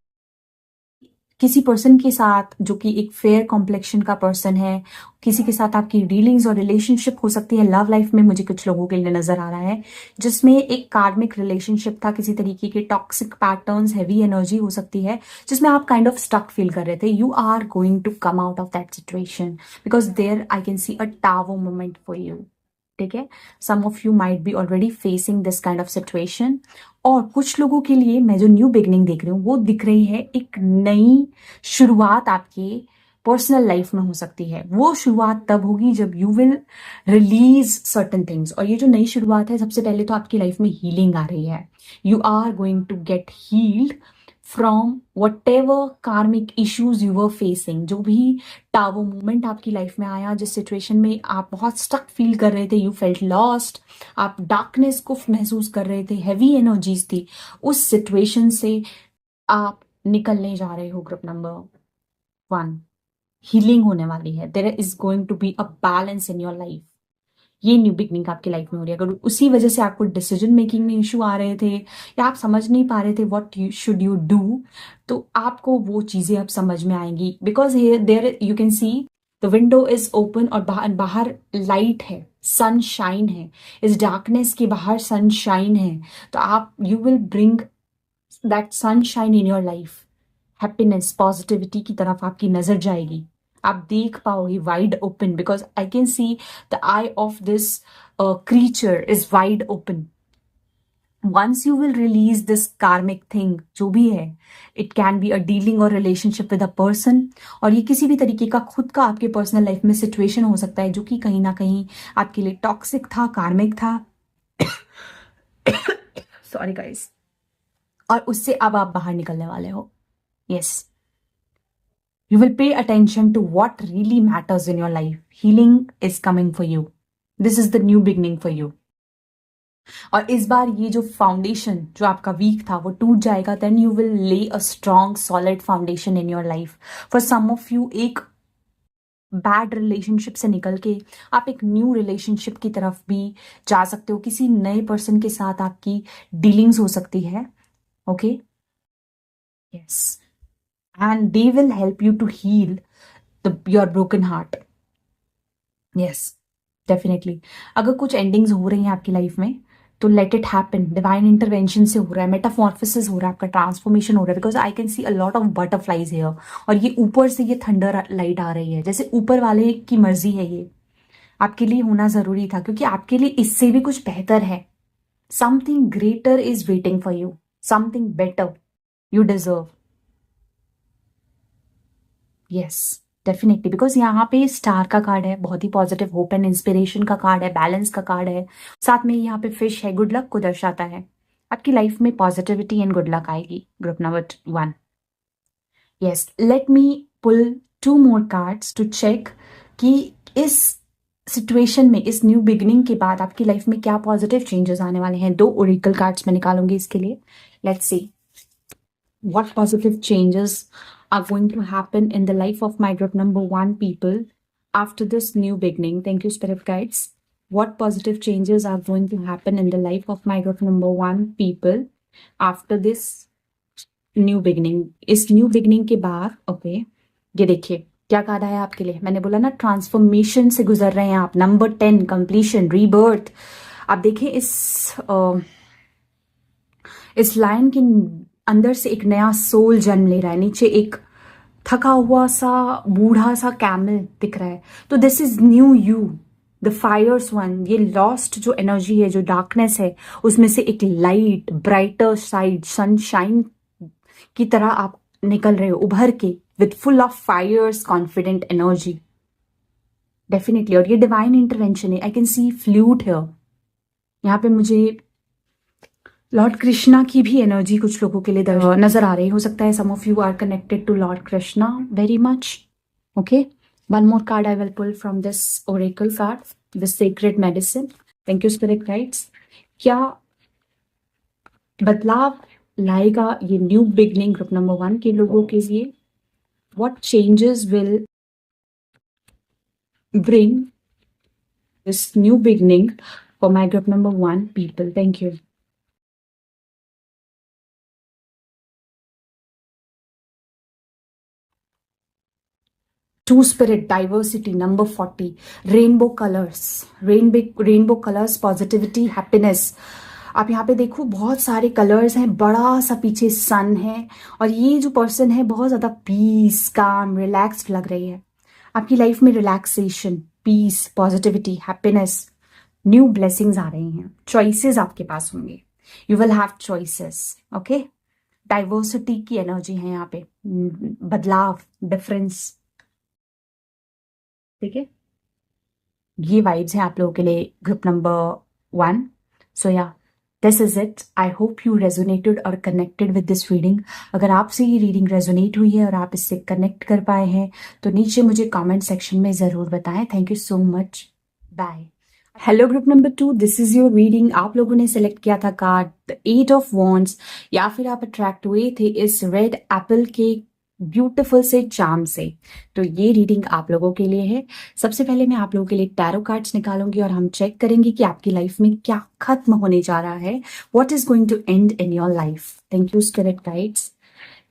किसी पर्सन के साथ जो कि एक फेयर कॉम्प्लेक्शन का पर्सन है. किसी के साथ आपकी डीलिंग्स और रिलेशनशिप हो सकती है. लव लाइफ में मुझे कुछ लोगों के लिए नजर आ रहा है जिसमें एक कार्मिक रिलेशनशिप था, किसी तरीके के टॉक्सिक पैटर्न्स, हैवी एनर्जी हो सकती है जिसमें आप काइंड ऑफ स्टक फील कर रहे थे. You are going to come out of that situation because there I can see a tower moment for you. ठीक है, some of you might be already facing this kind of situation. और कुछ लोगों के लिए मैं जो न्यू बिगनिंग देख रही हूँ वो दिख रही है, एक नई शुरुआत आपके पर्सनल लाइफ में हो सकती है. वो शुरुआत तब होगी जब you will release certain things. और ये जो नई शुरुआत है, सबसे पहले तो आपकी लाइफ में हीलिंग आ रही है. You are going to get healed from whatever karmic issues you were facing. जो भी टावर मूवमेंट आपकी लाइफ में आया, जिस सिचुएशन में आप बहुत स्टक फील कर रहे थे, यू फेल्ट लॉस्ट, आप डार्कनेस को महसूस कर रहे थे, हैवी एनर्जीज थी, उस सिचुएशन से आप निकलने जा रहे हो. ग्रुप नंबर 1, हीलिंग होने वाली है. There is going to be a balance in your life. ये न्यू बिगनिंग आपकी लाइफ में हो रही है. अगर उसी वजह से आपको डिसीजन मेकिंग में इशू आ रहे थे या आप समझ नहीं पा रहे थे what you should you do, तो आपको वो चीजें अब समझ में आएंगी. Because there you can see the window is open और बाहर लाइट है, सनशाइन है. इस डार्कनेस के बाहर सनशाइन है. तो आप you will bring that sunshine in your life. Happiness, positivity की तरफ आपकी नजर जाएगी. आप देख पाओगे wide open because I can see the eye of this creature is wide open. Once you will release this karmic thing, जो भी है, it can be a dealing और रिलेशनशिप विद अ पर्सन. और ये किसी भी तरीके का खुद का आपके पर्सनल लाइफ में सिचुएशन हो सकता है जो कि कहीं ना कहीं आपके लिए टॉक्सिक था, कार्मिक था. Sorry guys. और उससे अब आप बाहर निकलने वाले हो. Yes, you will pay attention to what really matters in your life. Healing is coming for you. This is the new beginning for you. और इस बार ये जो फाउंडेशन जो आपका वीक था वो टूट जाएगा. Then you will lay a strong solid foundation in your life. For some of you एक बैड रिलेशनशिप से निकल के आप एक न्यू रिलेशनशिप की तरफ भी जा सकते हो. किसी नए पर्सन के साथ आपकी डीलिंग्स हो सकती है. Okay, yes, and they will help you to heal your broken heart. Yes, definitely. अगर कुछ एंडिंग्स हो रही हैं आपकी लाइफ में तो let it happen. Divine intervention से हो रहा है, मेटामॉर्फोसिस हो रहा है, आपका ट्रांसफॉर्मेशन हो रहा है. Because I can see a lot of butterflies here. और ये ऊपर से ये थंडर लाइट आ रही है, जैसे ऊपर वाले की मर्जी है. ये आपके लिए होना जरूरी था क्योंकि आपके लिए इससे भी कुछ बेहतर है. Something greater is waiting for you, something better you deserve. Yes, definitely. Because यहाँ पे स्टार का कार्ड है, बहुत ही पॉजिटिव होप एंड इंस्पिरेशन का कार्ड है, बैलेंस का कार्ड है. साथ में यहाँ पे फिश है, गुड लक को दर्शाता है. आपकी लाइफ में पॉजिटिविटी एंड गुड लक आएगी. Group number 1. Yes, let me pull 2 more cards to check कि इस सिचुएशन में, इस न्यू बिगिनिंग के बाद आपकी लाइफ में क्या पॉजिटिव चेंजेस आने वाले हैं. 2 ओरेकल कार्ड्स मैं निकालूंगी इसके लिए. Let's C what positive changes are going to happen in the life of my group number 1 people after this new beginning. Thank you, spirit guides. What positive changes are going to happen in the life of my group number 1 people after this new beginning? इस new beginning के बाद, ओके, ये देखिए क्या कार्ड आया आपके लिए. मैंने बोला ना, ट्रांसफॉर्मेशन से गुजर रहे हैं आप. Number 10, completion, rebirth. आप देखिए इस लाइन के अंदर से एक नया सोल जन्म ले रहा है. नीचे एक थका हुआ सा बूढ़ा सा कैमल दिख रहा है. तो this is new you, the Fyers one. ये लॉस्ट जो एनर्जी है, जो डार्कनेस है, उसमें से एक लाइट, ब्राइटर साइड, सनशाइन की तरह आप निकल रहे हो, उभर के, with full of fires, confident energy. Definitely. और ये डिवाइन इंटरवेंशन है. आई कैन सी फ्लूट है यहाँ पे. मुझे लॉर्ड कृष्णा की भी एनर्जी कुछ लोगों के लिए नजर आ रही. हो सकता है some of you are connected to Lord Krishna very much. Okay, 1 more card I will pull from this oracle card, the sacred medicine. Thank you, spirit guides. क्या बदलाव लाएगा ये न्यू बिगनिंग ग्रुप नंबर 1 के लोगों के लिए. What changes will bring this new beginning for my group number 1 people. Thank you. Two spirit diversity number 40 rainbow colors positivity happiness. आप यहाँ पे देखो बहुत सारे कलर्स हैं, बड़ा सा पीछे सन है और ये जो पर्सन है बहुत ज्यादा पीस काम रिलैक्स्ड लग रही है. आपकी लाइफ में relaxation peace positivity happiness new blessings आ रही हैं. चॉइसेस आपके पास होंगे. You will have choices. Okay. Diversity की एनर्जी है यहाँ पे. बदलाव डिफरेंस. ठीक है. ये वाइब्स हैं आप लोगों के लिए group number 1. So yeah this is it. I hope you resonated और कनेक्टेड विद दिस रीडिंग. अगर आपसे ये रीडिंग रेजोनेट हुई है और आप इससे कनेक्ट कर पाए हैं तो नीचे मुझे कमेंट सेक्शन में ज़रूर बताएं. Thank you so much. Bye. Hello group number 2, this is your reading. आप लोगों ने सेलेक्ट किया था कार्ड द 8 ऑफ वॉन्ड्स या फिर आप अट्रैक्ट हुए थे इस रेड एप्पल के ब्यूटीफुल से चार्म से. तो ये रीडिंग आप लोगों के लिए है. सबसे पहले मैं आप लोगों के लिए टैरो कार्ड्स निकालूंगी और हम चेक करेंगे कि आपकी लाइफ में क्या खत्म होने जा रहा है. What is going to end in your life. Thank you spirit guides,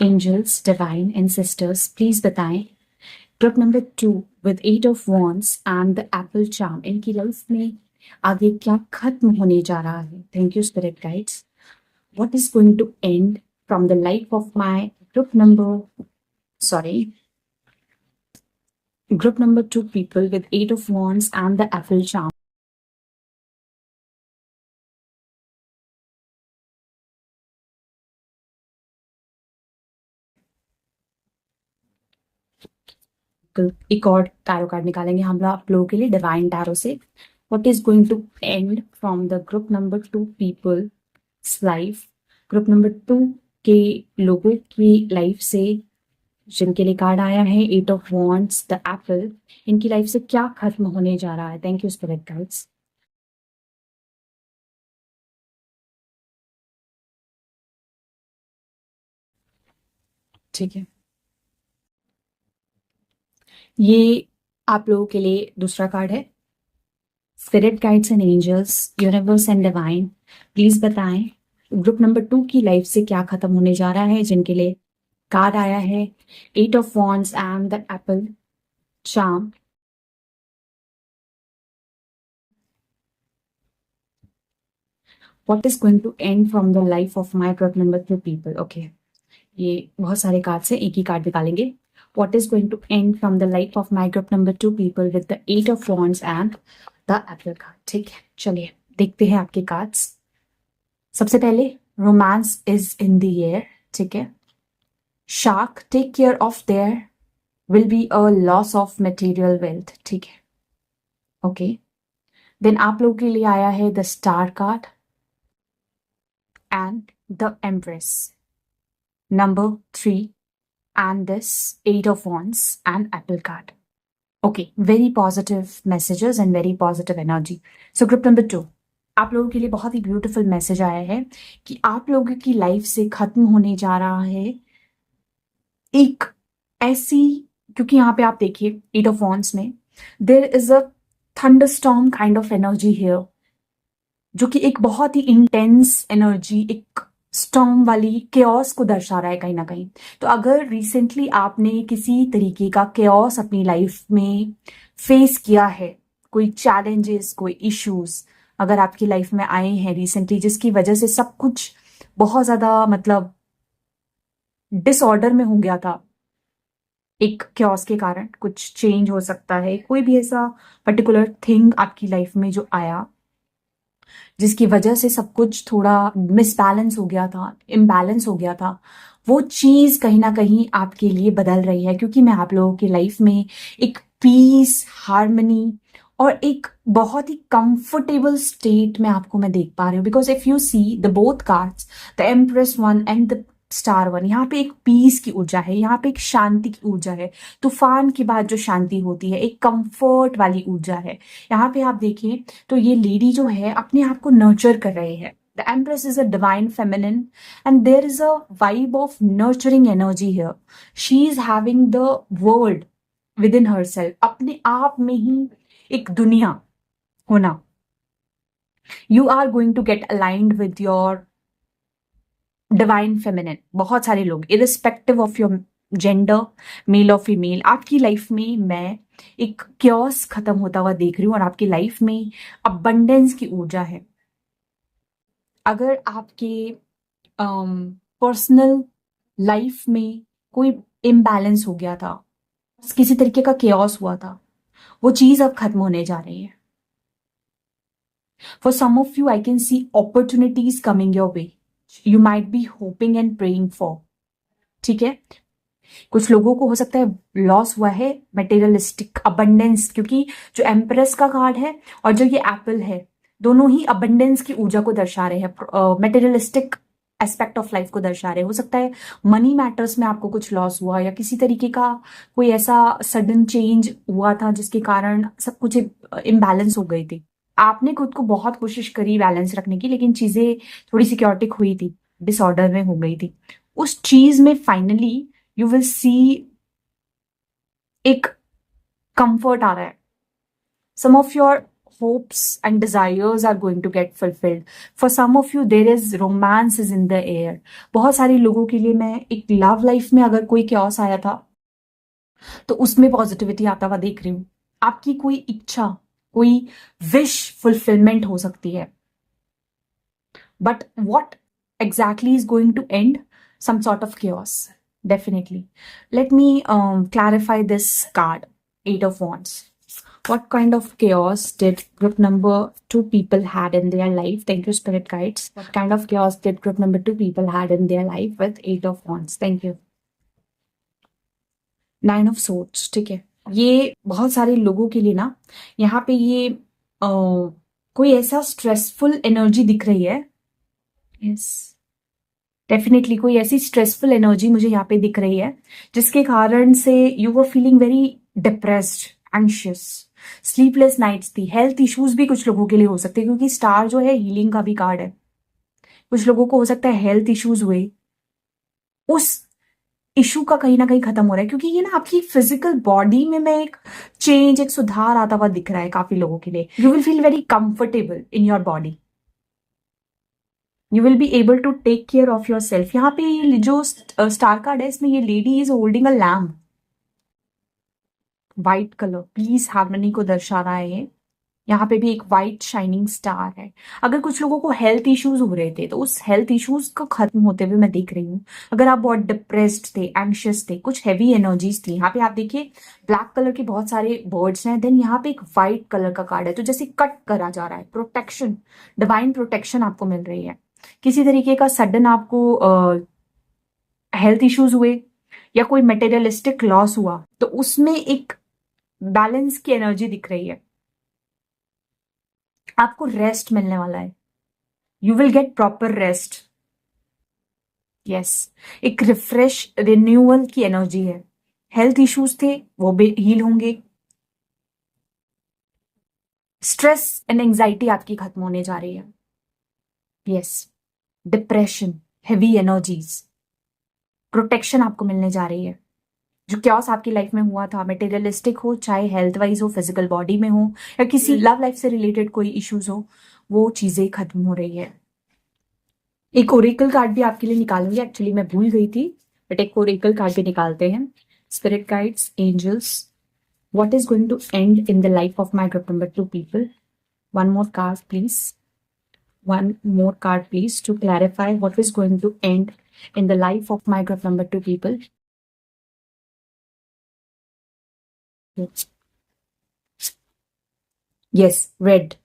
angels, divine ancestors, please बताएं. Group number 2 with 8 of wands and the apple charm, इनकी लाइफ में आगे क्या खत्म होने जा रहा है. Thank you spirit guides. What is going to end from the life of my group number 2 people with 8 of wands and the apple charm. एक और टैरो कार्ड निकालेंगे हम लोग आप लोगों के लिए डिवाइन टैरो से. What is going to end from the group number 2 people life. Group number 2 के लोगों की लाइफ से जिनके लिए कार्ड आया है 8 ऑफ वॉन्ड्स द एप्पल, इनकी लाइफ से क्या खत्म होने जा रहा है. Thank you spirit guides. ठीक है. ये आप लोगों के लिए दूसरा कार्ड है. Spirit guides and angels, universe and divine, please बताएं ग्रुप नंबर 2 की लाइफ से क्या खत्म होने जा रहा है जिनके लिए कार्ड आया है 8 of wands and the apple charm. What is going to end from the life of my group number 2 people? Okay, ये बहुत सारे कार्ड से एक ही कार्ड निकालेंगे. What is going to end from the life of my group number 2 people with the 8 of wands and the apple card. ठीक है, चलिए देखते हैं आपके कार्ड्स. सबसे पहले romance is in the air. ठीक है. Shark, take care of there will be a loss of material wealth. ठीक है. ओके. देन आप लोगों के लिए आया है the star card and the Empress, number 3 and this 8 of wands and apple card. Okay, very positive messages and very positive energy. So group number 2, आप लोगों के लिए बहुत ही ब्यूटीफुल मैसेज आया है कि आप लोगों की लाइफ से खत्म होने जा रहा है एक ऐसी, क्योंकि यहाँ पे आप देखिए 8 of wands में there is a thunderstorm kind of energy here, जो कि एक बहुत ही इंटेंस एनर्जी, एक स्टॉर्म वाली केओस को दर्शा रहा है कहीं ना कहीं. तो अगर रिसेंटली आपने किसी तरीके का केओस अपनी लाइफ में फेस किया है, कोई चैलेंजेस, कोई इश्यूज अगर आपकी लाइफ में आए हैं रिसेंटली जिसकी वजह से सब कुछ बहुत ज्यादा मतलब डिसऑर्डर में हो गया था, एक केओस के कारण कुछ चेंज हो सकता है, कोई भी ऐसा पर्टिकुलर थिंग आपकी लाइफ में जो आया जिसकी वजह से सब कुछ थोड़ा मिसबैलेंस हो गया था, इम्बैलेंस हो गया था, वो चीज कहीं ना कहीं आपके लिए बदल रही है. क्योंकि मैं आप लोगों की लाइफ में एक पीस, हार्मनी और एक बहुत ही कंफर्टेबल स्टेट में आपको मैं देख पा रही हूँ. Because if you see the both cards, the empress one and the star one, यहाँ पे एक पीस की ऊर्जा है, यहाँ पे एक शांति की ऊर्जा है. तूफान के बाद जो शांति होती है, एक कंफर्ट वाली ऊर्जा है. यहाँ पे आप देखिए तो ये लेडी जो है अपने आप को नर्चर कर रहे हैं. The Empress is a divine feminine, and there is a vibe of nurturing energy here. She is having the world within herself. अपने आप में ही एक दुनिया होना. You are going to get aligned with your divine feminine. बहुत सारे लोग, irrespective of your gender, male और फीमेल, आपकी लाइफ में मैं एक क्योस खत्म होता हुआ देख रही हूँ और आपकी लाइफ में अबंडेंस की ऊर्जा है. अगर आपके पर्सनल लाइफ में कोई इम्बैलेंस हो गया था, किसी तरीके का केओस हुआ था, वो चीज अब खत्म होने जा रही है. For some of you I can see opportunities coming your way. You might be hoping and praying for. ठीक है, कुछ लोगों को हो सकता है लॉस हुआ है मटेरियलिस्टिक अबंडेंस, क्योंकि जो एम्प्रेस का कार्ड है और जो ये एप्पल है, दोनों ही अबंडेंस की ऊर्जा को दर्शा रहे हैं, मटेरियलिस्टिक एस्पेक्ट ऑफ लाइफ को दर्शा रहे हैं. हो सकता है मनी मैटर्स में आपको कुछ लॉस हुआ, या किसी तरीके का कोई ऐसा सडन चेंज हुआ था जिसके कारण सब कुछ इम्बैलेंस हो गई थी. आपने खुद को बहुत कोशिश करी बैलेंस रखने की, लेकिन चीजें थोड़ी सी क्योटिक हुई थी, डिसऑर्डर में हो गई थी. उस चीज में फाइनली यू विल सी एक कंफर्ट आ रहा है. Some of your hopes and desires are going to get fulfilled. For some of you there is romance is in the air. बहुत सारे लोगों के लिए मैं एक लव लाइफ में अगर कोई chaos आया था तो उसमें पॉजिटिविटी आता हुआ देख रही हूं. आपकी कोई इच्छा, कोई विश फुलफिलमेंट हो सकती है. But what exactly is going to end? Some sort of chaos, definitely. Let me clarify this card, Eight of Wands. What kind of chaos did group number 2 people had in their life? Thank you, spirit guides. What kind of chaos did group number 2 people had in their life with 8 of Wands? Thank you. 9 of Swords. ठीक है, ये बहुत सारे लोगों के लिए ना यहाँ पे ये कोई ऐसा स्ट्रेसफुल एनर्जी दिख रही है. यस, डेफिनेटली कोई ऐसी स्ट्रेसफुल एनर्जी मुझे यहाँ पे दिख रही है जिसके कारण से you were feeling very depressed, anxious, sleepless nights थी. हेल्थ इश्यूज भी कुछ लोगों के लिए हो सकते हैं, क्योंकि स्टार जो है हीलिंग का भी कार्ड है. कुछ लोगों को हो सकता है हेल्थ इश्यूज हुए, उस इशू का कहीं ना कहीं खत्म हो रहा है, क्योंकि ये ना आपकी फिजिकल बॉडी में मैं एक चेंज, एक सुधार आता हुआ दिख रहा है काफी लोगों के लिए. You will feel very comfortable in your body. You will be able to take care of your self. यहाँ पे जो स्टार कार्ड है इसमें ये lady is holding a lamp. White colour peace harmony को दर्शा रहा है. यहाँ पे भी एक व्हाइट शाइनिंग स्टार है. अगर कुछ लोगों को हेल्थ इश्यूज हो रहे थे तो उस हेल्थ इश्यूज को खत्म होते हुए मैं देख रही हूँ. अगर आप बहुत डिप्रेस्ड थे, एंशियस थे, कुछ हैवी एनर्जीज थी, यहाँ पे आप देखिए ब्लैक कलर के बहुत सारे बर्ड्स हैं. देन यहाँ पे एक व्हाइट कलर का कार्ड है, तो जैसे कट करा जा रहा है. प्रोटेक्शन, डिवाइन प्रोटेक्शन आपको मिल रही है. किसी तरीके का सडन आपको हेल्थ इश्यूज हुए या कोई मटेरियलिस्टिक लॉस हुआ तो उसमें एक बैलेंस की एनर्जी दिख रही है. आपको रेस्ट मिलने वाला है. You will get proper rest. Yes, एक रिफ्रेश, रिन्यूअल की एनर्जी है. हेल्थ इश्यूज थे वो भी हील होंगे. स्ट्रेस एंड एंजाइटी आपकी खत्म होने जा रही है. Yes, depression, heavy energies, protection आपको मिलने जा रही है. जो क्योस आपकी लाइफ में हुआ था, मटेरियलिस्टिक हो, चाहे हेल्थ वाइज हो, फिजिकल बॉडी में हो, या किसी लव लाइफ से रिलेटेड कोई इश्यूज हो, वो चीजें खत्म हो रही है. एक ओरेकल कार्ड भी आपके लिए निकालूंगी. एक्चुअली मैं भूल गई थी, बट एक ओरेकल कार्ड भी निकालते हैं. Spirit guides, angels, what is going to end in the life of my group number 2 people. One more card please. One more card please to clarify what is going to end in the life of my group number 2 people. Yes, red.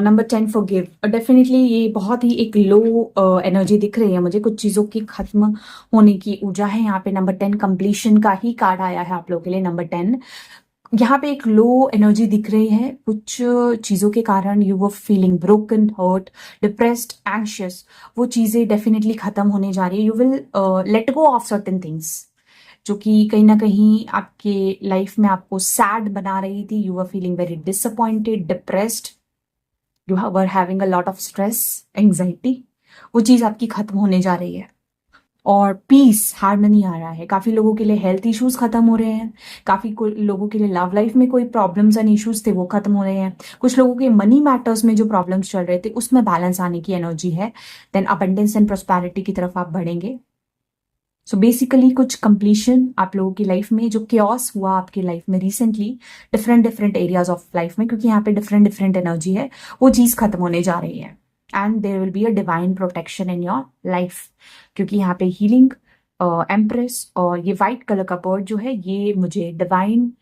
Number 10 forgive. Definitely ये बहुत ही एक लो एनर्जी दिख रही है मुझे. कुछ चीज़ों की खत्म होने की ऊर्जा है यहाँ पे. नंबर 10 कंप्लीशन का ही कार्ड आया है आप लोगों के लिए. नंबर 10 यहाँ पे एक लो एनर्जी दिख रही है. कुछ चीज़ों के कारण you were feeling broken, hurt, depressed, anxious. वो चीज़ें डेफिनेटली खत्म होने जा रही है. You will let go of certain things जो कि कहीं ना कहीं आपके लाइफ में आपको सैड बना रही थी. You were feeling very disappointed, depressed. You were having a lot of stress, anxiety, वो चीज़ आपकी खत्म होने जा रही है। और पीस, हार्मनी आ रहा है। काफ़ी लोगों के लिए हेल्थ इश्यूज खत्म हो रहे हैं, काफ़ी लोगों के लिए लव लाइफ में कोई प्रॉब्लम्स एंड इश्यूज थे वो खत्म हो रहे हैं, कुछ लोगों के मनी मैटर्स में जो प्रॉब्लम्स चल रहे थे उसमें बैलेंस आने की एनर्जी है। देन अबंडेंस एंड प्रोस्पैरिटी की तरफ आप बढ़ेंगे। सो बेसिकली कुछ कंप्लीशन आप लोगों की लाइफ में, जो क्योस हुआ आपकी लाइफ में recently different different areas of life में, क्योंकि यहाँ पे डिफरेंट डिफरेंट एनर्जी है, वो चीज़ खत्म होने जा रही है। And there will be a divine protection in your life, क्योंकि यहाँ पे हीलिंग, एम्प्रेस और ये वाइट कलर का बर्ड जो है ये मुझे डिवाइन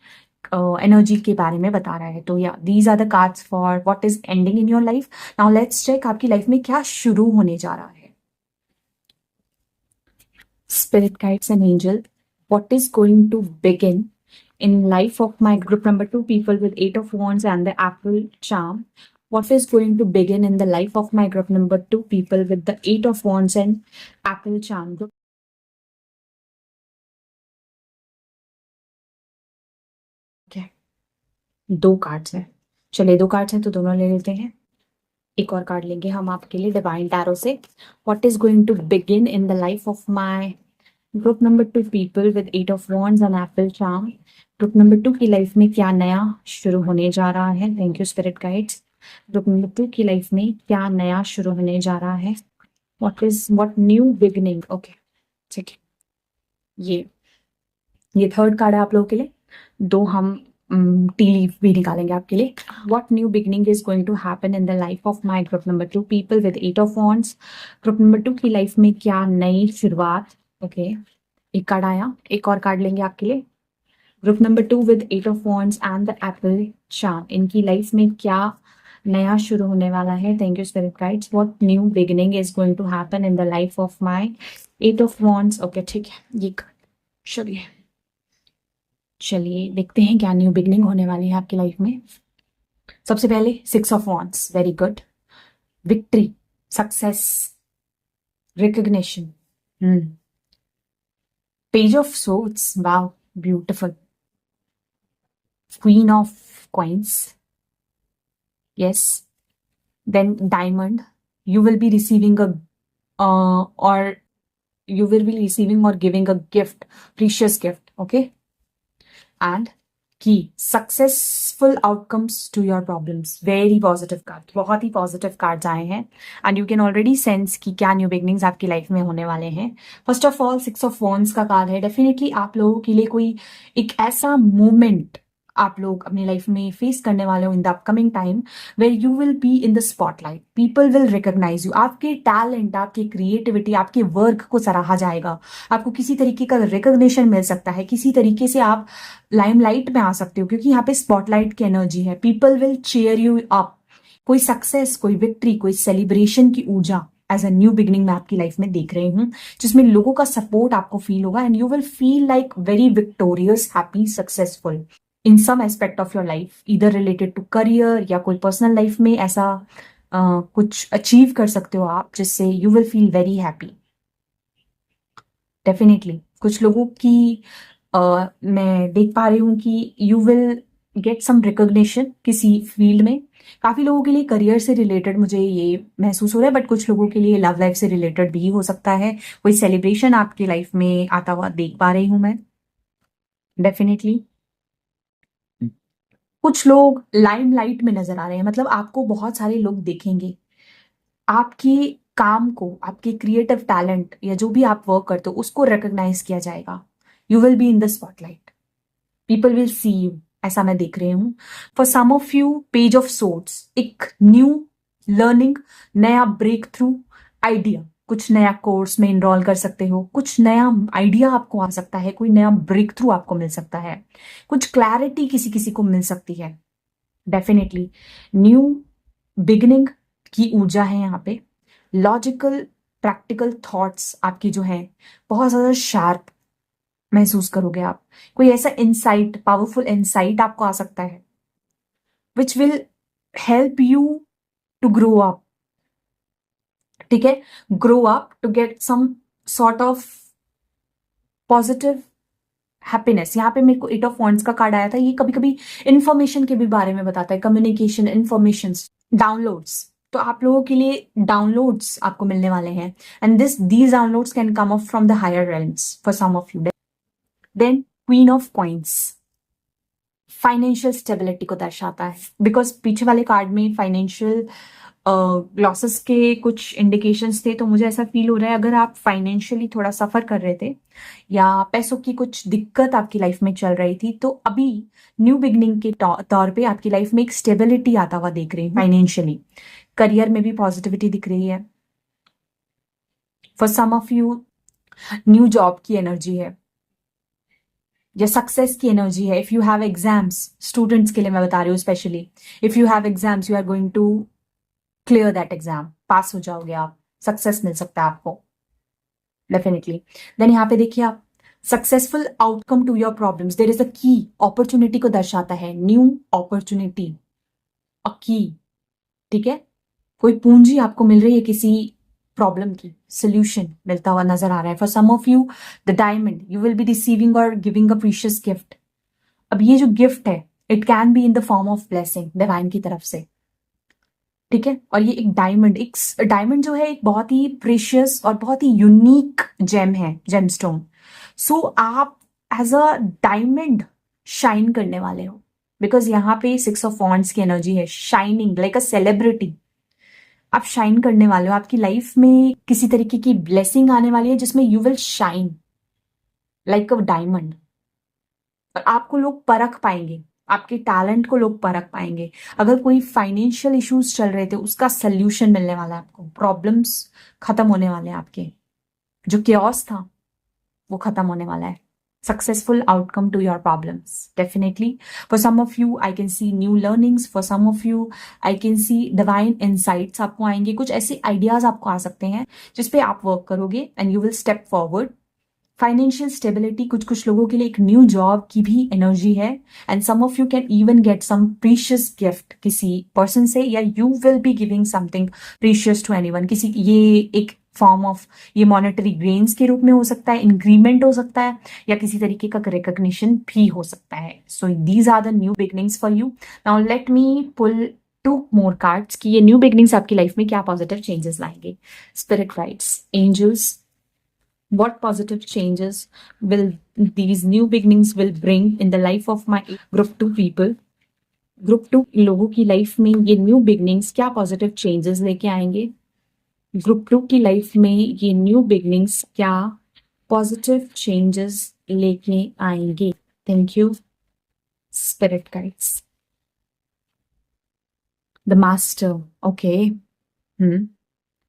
एनर्जी के बारे में बता रहा है। तो या these are the cards for what is ending in your life. Now let's check आपकी लाइफ में क्या शुरू होने जा रहा है। Spirit guides and angel, what is going to begin in life of my group number 2 people with 8 of wands and the apple charm? What is going to begin in the life of my group number 2 people with the 8 of wands and apple charm? Okay, दो कार्ड्स हैं। चलिए, दो कार्ड्स हैं तो दोनों ले लेते हैं। एक और कार्ड लेंगे हम आपके लिए डिवाइन टैरो से। What is going to begin in the life of my group number 2 people with 8 of wands and apple charm? Group number 2 की लाइफ में क्या नया शुरू होने जा रहा है? Thank you spirit guides. Group number 2 की लाइफ में क्या नया शुरू होने जा रहा है? What new beginning? ओके, ठीक है। ये थर्ड कार्ड है आप लोगों के लिए। दो हम टी लीफ भी निकालेंगे आपके लिए। What new beginning is going to happen in the life of my group number 2 people with 8 of wands? Group number 2 की लाइफ में क्या नई शुरुआत? ओके, एक कार्ड आया, एक और कार्ड लेंगे आपके लिए। Group number 2 with 8 of wands and the apple charm, इनकी लाइफ में क्या नया शुरू होने वाला है? Thank you spirit guides. What new beginning is going to happen in the life of my 8 of wands? Okay, ठीक है, ये चलिए देखते हैं क्या न्यू बिगनिंग होने वाली है आपकी लाइफ में। सबसे पहले 6 of wands, very good. Victory, success, recognition. Page of swords, wow beautiful. Queen of coins, yes. Then diamond, you will be receiving or you will be receiving or giving a gift, precious gift, okay? And key, successful outcomes to your problems, very positive card, बहुत ही पॉजिटिव कार्ड्स आए हैं and you can already sense कि क्या न्यू बिगनिंग्स आपकी लाइफ में होने वाले हैं। First of all 6 of wands का कार्ड है। डेफिनेटली आप लोगों के लिए कोई एक ऐसा मोमेंट आप लोग अपनी लाइफ में फेस करने वाले हो in the upcoming time, where you will be in the spotlight, people will recognise you. आपके टैलेंट, आपकी क्रिएटिविटी, आपके वर्क को सराहा जाएगा, आपको किसी तरीके का रिकॉग्निशन मिल सकता है, किसी तरीके से आप लाइमलाइट में आ सकते हो, क्योंकि यहाँ पे स्पॉटलाइट की एनर्जी है। People will cheer you up. कोई सक्सेस, कोई विक्ट्री, कोई सेलिब्रेशन की ऊर्जा एज अ न्यू बिगनिंग मैं आपकी लाइफ में देख रही हूँ, जिसमें लोगों का सपोर्ट आपको फील होगा and you will feel like very victorious, happy, successful in some aspect of your life, इधर रिलेटेड टू करियर या कोई पर्सनल लाइफ में ऐसा कुछ अचीव कर सकते हो आप जिससे you will feel very happy. Definitely कुछ लोगों की मैं देख पा रही हूँ कि you will get some recognition किसी फील्ड में। काफी लोगों के लिए करियर से रिलेटेड मुझे ये महसूस हो रहा है, बट कुछ लोगों के लिए लव लाइफ से रिलेटेड भी हो सकता है। कोई सेलिब्रेशन आपकी लाइफ में आता हुआ देख पा रही हूं मैं। डेफिनेटली कुछ लोग लाइमलाइट में नजर आ रहे हैं, मतलब आपको बहुत सारे लोग देखेंगे, आपके काम को, आपके क्रिएटिव टैलेंट या जो भी आप वर्क करते हो उसको रिकॉग्नाइज किया जाएगा। You will be in the spotlight, people will see you, ऐसा मैं देख रही हूं। For some of you page of swords, एक न्यू लर्निंग, नया ब्रेक थ्रू आइडिया, कुछ नया कोर्स में इनरोल कर सकते हो, कुछ नया आइडिया आपको आ सकता है, कोई नया ब्रेक थ्रू आपको मिल सकता है, कुछ क्लैरिटी किसी किसी को मिल सकती है। डेफिनेटली न्यू बिगिनिंग की ऊर्जा है यहाँ पे। लॉजिकल प्रैक्टिकल थॉट्स आपकी जो है बहुत ज्यादा शार्प महसूस करोगे आप। कोई ऐसा इंसाइट, पावरफुल इंसाइट आपको आ सकता है which will help you to grow up. ठीक है, grow up to get some sort of positive happiness. यहाँ पे मेरे को 8 of wands का कार्ड आया था, ये कभी कभी इंफॉर्मेशन के भी बारे में बताता है, कम्युनिकेशन, इंफॉर्मेशन। डाउनलोड्स, तो आप लोगों के लिए डाउनलोड्स आपको मिलने वाले हैं, and these downloads can come of from the higher realms for some of you. Then queen of coins financial stability को दर्शाता है, बिकॉज पीछे वाले कार्ड में फाइनेंशियल लॉसेस के कुछ इंडिकेशंस थे, तो मुझे ऐसा फील हो रहा है अगर आप फाइनेंशियली थोड़ा सफर कर रहे थे या पैसों की कुछ दिक्कत आपकी लाइफ में चल रही थी, तो अभी न्यू बिगनिंग के तौर पे आपकी लाइफ में एक स्टेबिलिटी आता हुआ देख रही हूँ फाइनेंशियली। करियर में भी पॉजिटिविटी दिख रही है। For some of you new job की एनर्जी है या सक्सेस की एनर्जी है। If you have exams, students के लिए मैं बता रही हूँ specially, if you have exams you are going to clear that exam, pass हो जाओगे आप, सक्सेस मिल सकता है आपको डेफिनेटली। देन यहाँ पे देखिए आप, successful outcome to your problems, there is a key, opportunity को दर्शाता है, न्यू अपॉर्चुनिटी, अ की, ठीक है। कोई पूंजी आपको मिल रही है किसी प्रॉब्लम की, सोल्यूशन मिलता हुआ नजर आ रहा है। For some of you the diamond, you will be receiving और गिविंग अ प्रीशियस गिफ्ट। अब ये जो गिफ्ट है it can be in the form of blessing divine की तरफ से, ठीक है। और ये एक डायमंड जो है एक बहुत ही प्रीशियस और बहुत ही यूनिक जेम है, जेमस्टोन। सो आप एज अ डायमंड शाइन करने वाले हो, बिकॉज यहाँ पे 6 ऑफ वॉन्ड्स की एनर्जी है, शाइनिंग लाइक अ सेलिब्रिटी। आप शाइन करने वाले हो, आपकी लाइफ में किसी तरीके की ब्लेसिंग आने वाली है जिसमें you will shine like a diamond, और आपको लोग परख पाएंगे, आपके टैलेंट को लोग परख पाएंगे। अगर कोई फाइनेंशियल इश्यूज चल रहे थे उसका सोल्यूशन मिलने वाला है आपको, प्रॉब्लम्स खत्म होने वाले हैं आपके, जो केओस था वो खत्म होने वाला है। Successful outcome to your problems definitely. For some of you I can see new learnings, for some of you I can see divine insights आपको आएंगे, कुछ ऐसे आइडियाज आपको आ सकते हैं जिसपे आप वर्क करोगे and you will step forward. Financial stability, कुछ कुछ लोगों के लिए एक न्यू जॉब की भी एनर्जी है, and some of you can even get some precious gift किसी पर्सन से, या you will be giving something precious to anyone, किसी, ये एक फॉर्म ऑफ, ये मॉनेटरी गेन्स के रूप में हो सकता है, इंक्रीमेंट हो सकता है, या किसी तरीके का रिकॉग्निशन भी हो सकता है। So these are the new beginnings for you. Now let me pull 2 more cards कि ये न्यू बिगनिंग्स आपकी लाइफ में क्या पॉजिटिव चेंजेस लाएंगे। Spirit guides, angels, what positive changes will these new beginnings will bring in the life of my group 2 people। Group 2 लोगों की लाइफ में ये न्यू बिगनिंग्स क्या पॉजिटिव चेंजेस लेके आएंगे। ग्रुप 2 की लाइफ में ये न्यू बिगनिंग्स क्या पॉजिटिव चेंजेस लेके आएंगे। Thank you spirit guides. The master, okay,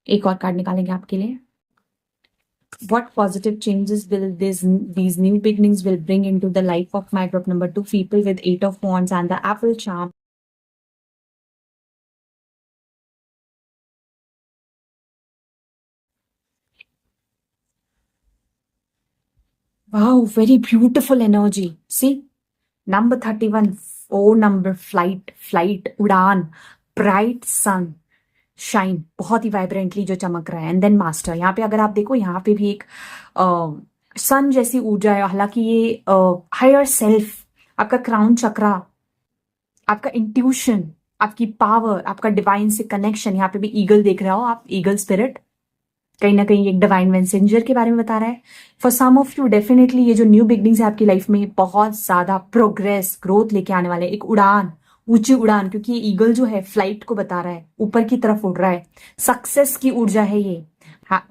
एक और कार्ड निकालेंगे आपके लिए। What positive changes will these new beginnings will bring into the life of my group number 2 people with 8 of wands and the apple charm। Wow, very beautiful energy। See, number 31, 4 number, flight, उड़ान, bright sun, शाइन, बहुत ही वाइब्रेंटली जो चमक रहा है। एंड देन मास्टर, यहाँ पे अगर आप देखो यहाँ पे भी एक सन जैसी ऊर्जा है, हालांकि ये हायर सेल्फ, आपका क्राउन चक्रा, आपका इंट्यूशन, आपकी पावर, आपका डिवाइन से कनेक्शन। यहाँ पे भी ईगल देख रहे हो आप, ईगल स्पिरिट कहीं ना कहीं एक डिवाइन मैसेंजर के बारे में बता रहा है। For some of you definitely ये जो न्यू बिगनिंग्स है आपकी लाइफ में बहुत ज्यादा प्रोग्रेस, ग्रोथ लेके आने वाले, एक उड़ान, ऊंची उड़ान, क्योंकि ये ईगल जो है फ्लाइट को बता रहा है, ऊपर की तरफ उड़ रहा है, सक्सेस की ऊर्जा है ये,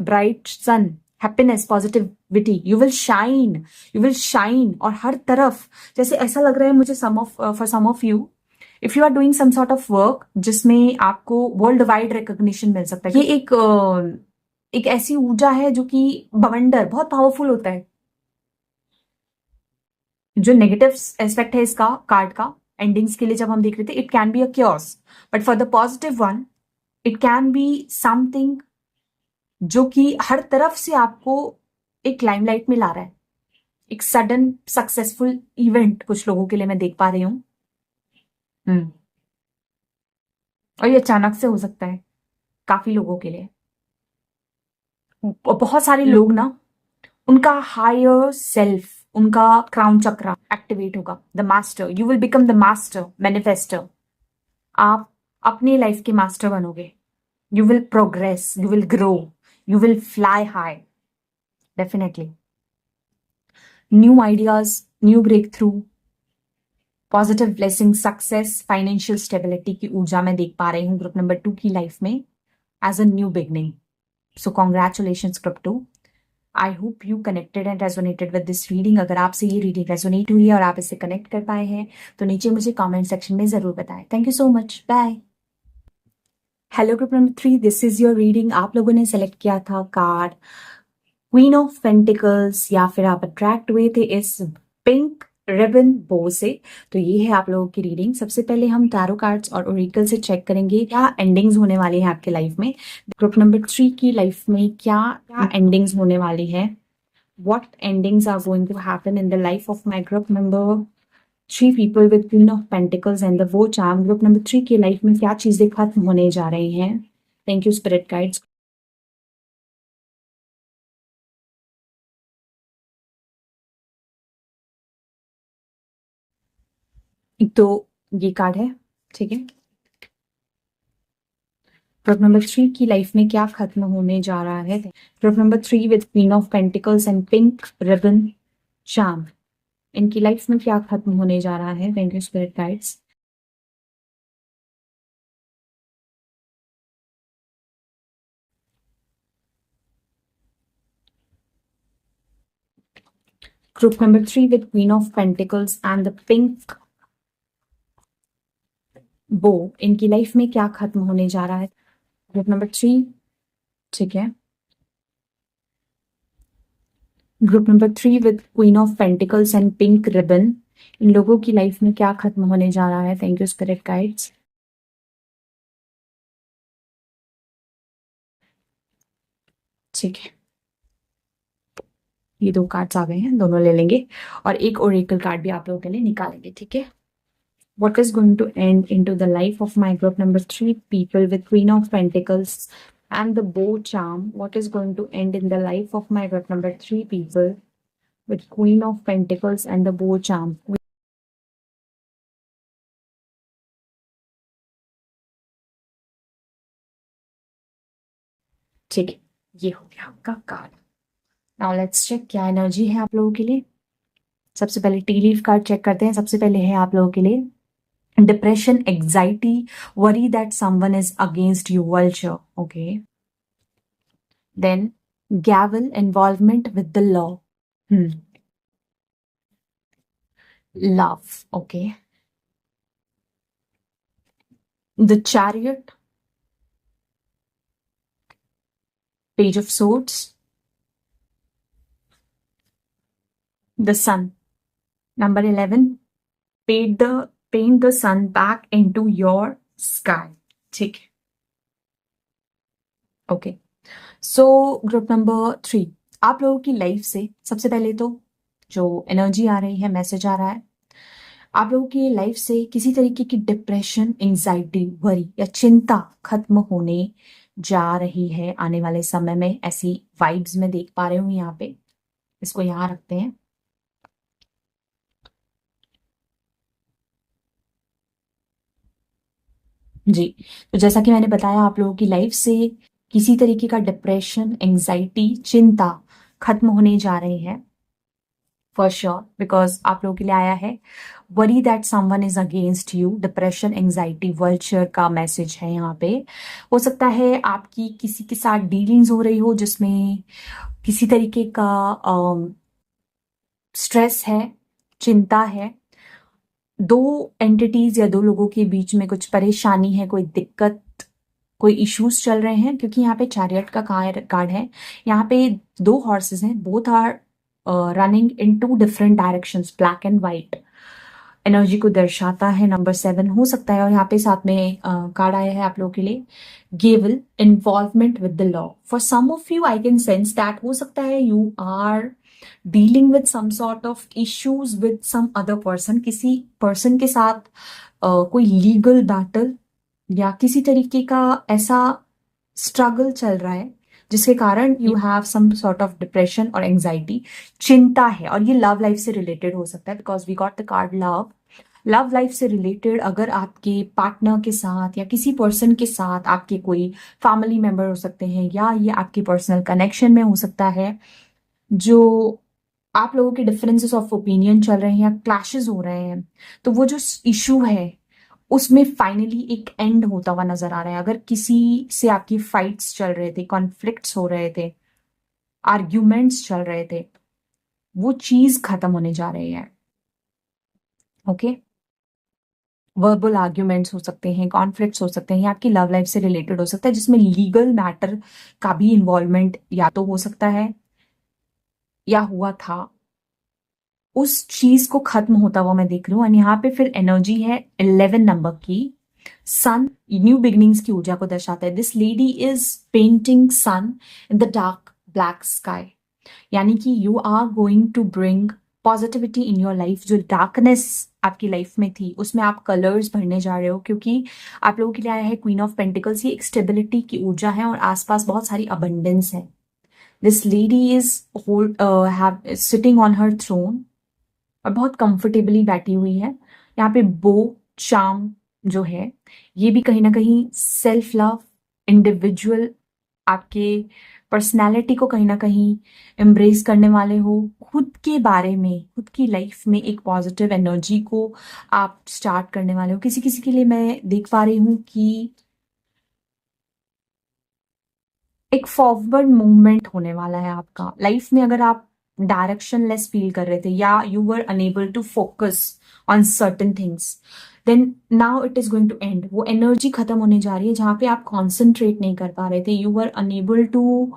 bright sun, happiness, positivity, you will shine. और हर तरफ जैसे ऐसा लग रहा है मुझे for some of you if you are doing some sort of work जिसमें आपको वर्ल्ड वाइड रिकॉग्निशन मिल सकता है। ये एक ऐसी ऊर्जा है जो कि बवंडर, बहुत पावरफुल होता है। जो नेगेटिव एस्पेक्ट है इसका कार्ड का एंडिंग्स के लिए जब हम देख रहे थे, it can be a cures, but for the positive one it can be something जो कि हर तरफ से आपको एक लाइमलाइट में ला रहा है, एक सडन सक्सेसफुल इवेंट कुछ लोगों के लिए मैं देख पा रही हूं। और ये अचानक से हो सकता है काफी लोगों के लिए। बहुत सारे लोग ना, उनका हायर सेल्फ, उनका क्राउन चक्रा एक्टिवेट होगा। The master, you will become the master manifester. आप अपनी लाइफ के मास्टर बनोगे, you will progress, you will grow, you will fly high, definitely. New ideas, new breakthrough, positive blessing, success, financial stability की ऊर्जा में देख पा रही हूँ ग्रुप नंबर 2 की लाइफ में as a new beginning. So congratulation group 2। I hope you connected and resonated with this reading. अगर आपसे ये रीडिंग रेजोनेट हुई है और आप इससे कनेक्ट कर पाए हैं तो नीचे मुझे कमेंट सेक्शन में जरूर बताएं। Thank you so much, bye. Hello group number 3, this is your reading. आप लोगों ने सेलेक्ट किया था कार्ड क्वीन ऑफ पेंटिकल्स, या फिर आप अट्रैक्ट हुए थे इस पिंक रिबन बो से। तो ये है आप लोगों की रीडिंग। सबसे पहले हम टैरो कार्ड्स और ओरेकल से चेक करेंगे क्या एंडिंग्स होने वाली है आपके लाइफ में। ग्रुप नंबर 3 की लाइफ में क्या एंडिंग्स होने वाली है, what endings are going to happen in the life of my group number 3 people with Queen of Pentacles and the Wo Charm। Group number 3 की लाइफ में क्या चीजें खत्म होने जा रही हैं। Thank you spirit guides. तो ये कार्ड है, ठीक है। ग्रुप नंबर 3 की लाइफ में क्या खत्म होने जा रहा है। Group number 3 with queen of pentacles and pink ribbon charm, इनकी लाइफ में क्या खत्म होने जा रहा है। Thank you spirit guides. Group number 3 with queen of pentacles and the pink बो, इनकी लाइफ में क्या खत्म होने जा रहा है। ग्रुप नंबर 3, ठीक है। Group number 3 with queen of pentacles and pink ribbon, इन लोगों की लाइफ में क्या खत्म होने जा रहा है। Thank you spirit guides. ठीक है, ये 2 कार्ड्स आ गए हैं, दोनों ले लेंगे और एक ओरेकल कार्ड भी आप लोगों के लिए निकालेंगे, ठीक है। What is going to end into the life of my group number 3 people with Queen of Pentacles and the Bow Charm? What is going to end in the life of my group number 3 people with Queen of Pentacles and the Bow Charm? ठीक है, ये हो गया आपका कार्ड। नाउ लेट्स चेक क्या एनर्जी है आप लोगों के लिए। सबसे पहले टी लीफ कार्ड चेक करते हैं। सबसे पहले है आप लोगों के लिए depression, anxiety, worry that someone is against you, vulture, okay. Then gavel, involvement with the law, love, okay. The chariot, page of swords, the sun, number 11, paint the sun back into your sky, ठीक है, ओके। सो ग्रुप नंबर 3, आप लोगों की लाइफ से सबसे पहले तो जो एनर्जी आ रही है, मैसेज आ रहा है, आप लोगों की लाइफ से किसी तरीके की डिप्रेशन, एंजाइटी, वरी या चिंता खत्म होने जा रही है आने वाले समय में। ऐसी वाइब्स में देख पा रही हूँ यहाँ पे, इसको यहाँ रखते हैं। जी, तो जैसा कि मैंने बताया, आप लोगों की लाइफ से किसी तरीके का डिप्रेशन, एंजाइटी, चिंता खत्म होने जा रही है फॉर श्योर, बिकॉज आप लोगों के लिए आया है worry that someone is against you. Depression, anxiety, vulture का मैसेज है यहाँ पे। हो सकता है आपकी किसी के साथ डीलिंग्स हो रही हो जिसमें किसी तरीके का स्ट्रेस है, चिंता है। 2 एंटिटीज या 2 लोगों के बीच में कुछ परेशानी है, कोई दिक्कत, कोई इश्यूज चल रहे हैं, क्योंकि यहाँ पे चैरियट का कार्ड है। यहाँ पे 2 हॉर्सेस हैं, both are running in 2 different directions, black and white energy को दर्शाता है। नंबर 7 हो सकता है। और यहाँ पे साथ में कार्ड आया है आप लोगों के लिए gavel, involvement with the law. For some of you I can sense that हो सकता है you are dealing with some sort of issues with some other person. किसी पर्सन के साथ कोई लीगल बैटल या किसी तरीके का ऐसा स्ट्रगल चल रहा है जिसके कारण you have some sort of depression और एंजाइटी, चिंता है। और ये लव लाइफ से रिलेटेड हो सकता है, because we got the card love. Love life से रिलेटेड अगर आपके पार्टनर के साथ या किसी पर्सन के साथ आपके कोई फैमिली मेंबर हो सकते हैं या ये आपके पर्सनल कनेक्शन में हो सकता है, जो आप लोगों के डिफरेंसेस ऑफ ओपिनियन चल रहे हैं या क्लैशेस हो रहे हैं, तो वो जो इशू है उसमें फाइनली एक एंड होता हुआ नजर आ रहा है। अगर किसी से आपकी फाइट्स चल रहे थे, कॉन्फ्लिक्ट्स हो रहे थे, आर्ग्यूमेंट्स चल रहे थे, वो चीज खत्म होने जा रही है। ओके, वर्बल आर्ग्यूमेंट्स हो सकते हैं, कॉन्फ्लिक्ट्स हो सकते हैं, या आपकी लव लाइफ से रिलेटेड हो सकता है जिसमें लीगल मैटर का भी इन्वॉल्वमेंट या तो हो सकता है या हुआ था। उस चीज को खत्म होता हुआ मैं देख रही हूँ। और यहाँ पे फिर एनर्जी है 11 नंबर की, सन, न्यू बिगनिंग्स की ऊर्जा को दर्शाता है। This lady is painting sun in the dark black sky, यानी कि you are going to bring positivity in your life. जो डार्कनेस आपकी लाइफ में थी उसमें आप कलर्स भरने जा रहे हो, क्योंकि आप लोगों के लिए आया है क्वीन ऑफ पेंटिकल्स। ये एक स्टेबिलिटी की ऊर्जा है और आसपास बहुत सारी अबंडेंस है। This lady is hold sitting on her throne और बहुत कंफर्टेबली बैठी हुई है। यहाँ पे बो चार्म जो है ये भी कहीं ना कहीं सेल्फ लव, इंडिविजुअल, आपके पर्सनालिटी को कहीं ना कहीं एम्ब्रेस करने वाले हो। खुद के बारे में, खुद की लाइफ में एक पॉजिटिव एनर्जी को आप स्टार्ट करने वाले हो। किसी किसी के लिए मैं देख पा रही हूँ कि एक फॉरवर्ड मूवमेंट होने वाला है आपका लाइफ में। अगर आप डायरेक्शन लेस फील कर रहे थे या you were unable to focus on certain things, then now it is going to end. वो एनर्जी खत्म होने जा रही है जहां पे आप कॉन्सेंट्रेट नहीं कर पा रहे थे, you were unable to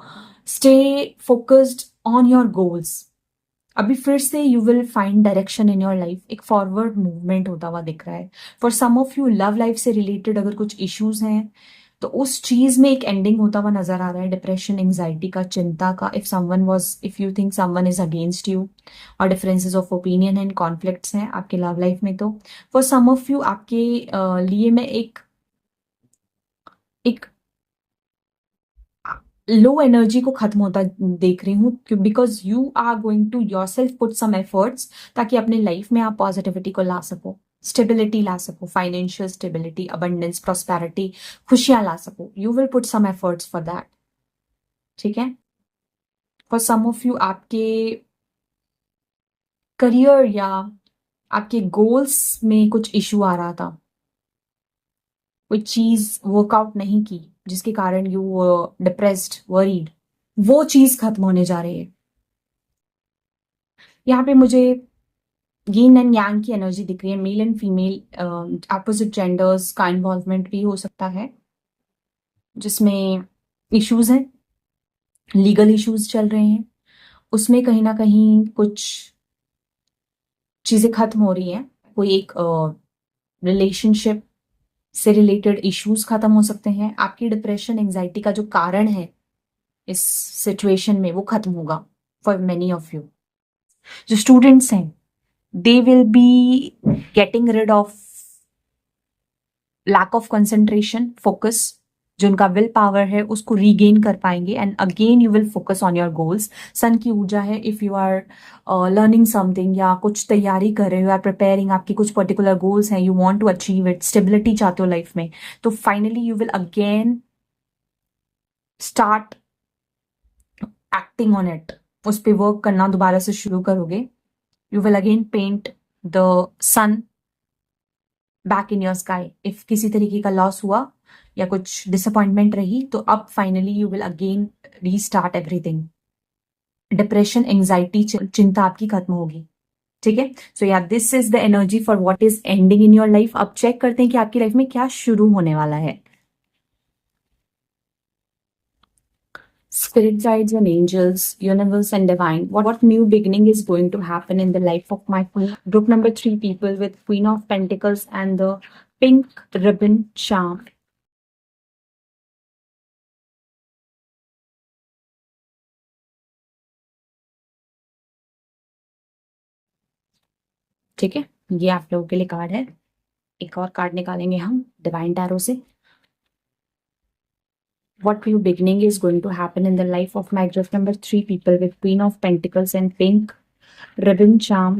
stay focused on your goals. अभी फिर से you will find direction in your life, एक फॉरवर्ड मूवमेंट होता हुआ दिख रहा है। For some of you love life से रिलेटेड अगर कुछ इश्यूज हैं तो उस चीज में एक एंडिंग होता हुआ नजर आ रहा है। डिप्रेशन, एंजाइटी का, चिंता का, if you think someone is against you, और differences of opinion and conflicts हैं आपके लव लाइफ में। तो फॉर सम ऑफ यू आपके लिए मैं एक लो एनर्जी को खत्म होता देख रही हूँ, because you are going to your self put some efforts, ताकि अपने लाइफ में आप पॉजिटिविटी को ला सको, स्टेबिलिटी ला सको, फाइनेंशियल स्टेबिलिटी, अबंडेंस, प्रॉस्पेरिटी, खुशियां ला सको। You will put some efforts for that. ठीक है, फॉर सम ऑफ यू आपके करियर या आपके गोल्स में कुछ इशू आ रहा था, कोई चीज वर्कआउट नहीं की जिसके कारण यू डिप्रेस्ड, वरीड, वो चीज खत्म होने जा रही है। यहाँ पे मुझे यिन एंड यांग की एनर्जी दिख रही है। Male and female opposite genders का इन्वॉल्वमेंट भी हो सकता है जिसमें इश्यूज हैं, लीगल इश्यूज चल रहे हैं। उसमें कहीं ना कहीं कुछ चीजें खत्म हो रही हैं। कोई एक रिलेशनशिप से रिलेटेड इश्यूज खत्म हो सकते हैं। आपकी डिप्रेशन, एंजाइटी का जो कारण है इस सिचुएशन में वो खत्म होगा फॉर मेनी ऑफ यू। जो स्टूडेंट्स हैं they will be getting rid of lack of concentration, focus, जो उनका विल पावर है उसको रीगेन कर पाएंगे and again you will focus on your goals. Sun की ऊर्जा है, if you are learning something या कुछ तैयारी कर रहे हो, आर प्रिपेयरिंग, आपके कुछ पर्टिकुलर गोल्स हैं, you want to achieve it, stability चाहते हो लाइफ में, तो finally you will again start acting on it. उस पर वर्क करना दोबारा से शुरू करोगे। You will again paint the sun back in your sky. If किसी तरीके का लॉस हुआ या कुछ डिसअपॉइंटमेंट रही तो अब finally you will again restart everything. Depression, anxiety, चिंता आपकी खत्म होगी। ठीक है, सो yeah this is the energy for what is ending in your life. अब चेक करते हैं कि आपकी लाइफ में क्या शुरू होने वाला है। Spirit guides and angels, universe and divine. What new beginning is going to happen in the life of my group number 3 people with Queen of Pentacles and the pink ribbon charm. ठीक है, ये आप लोगों के लिए कार्ड है। एक और कार्ड निकालेंगे हम डिवाइन टैरो से। What new beginning is going to happen in the life of my group number 3 people with Queen of Pentacles and pink ribbon charm.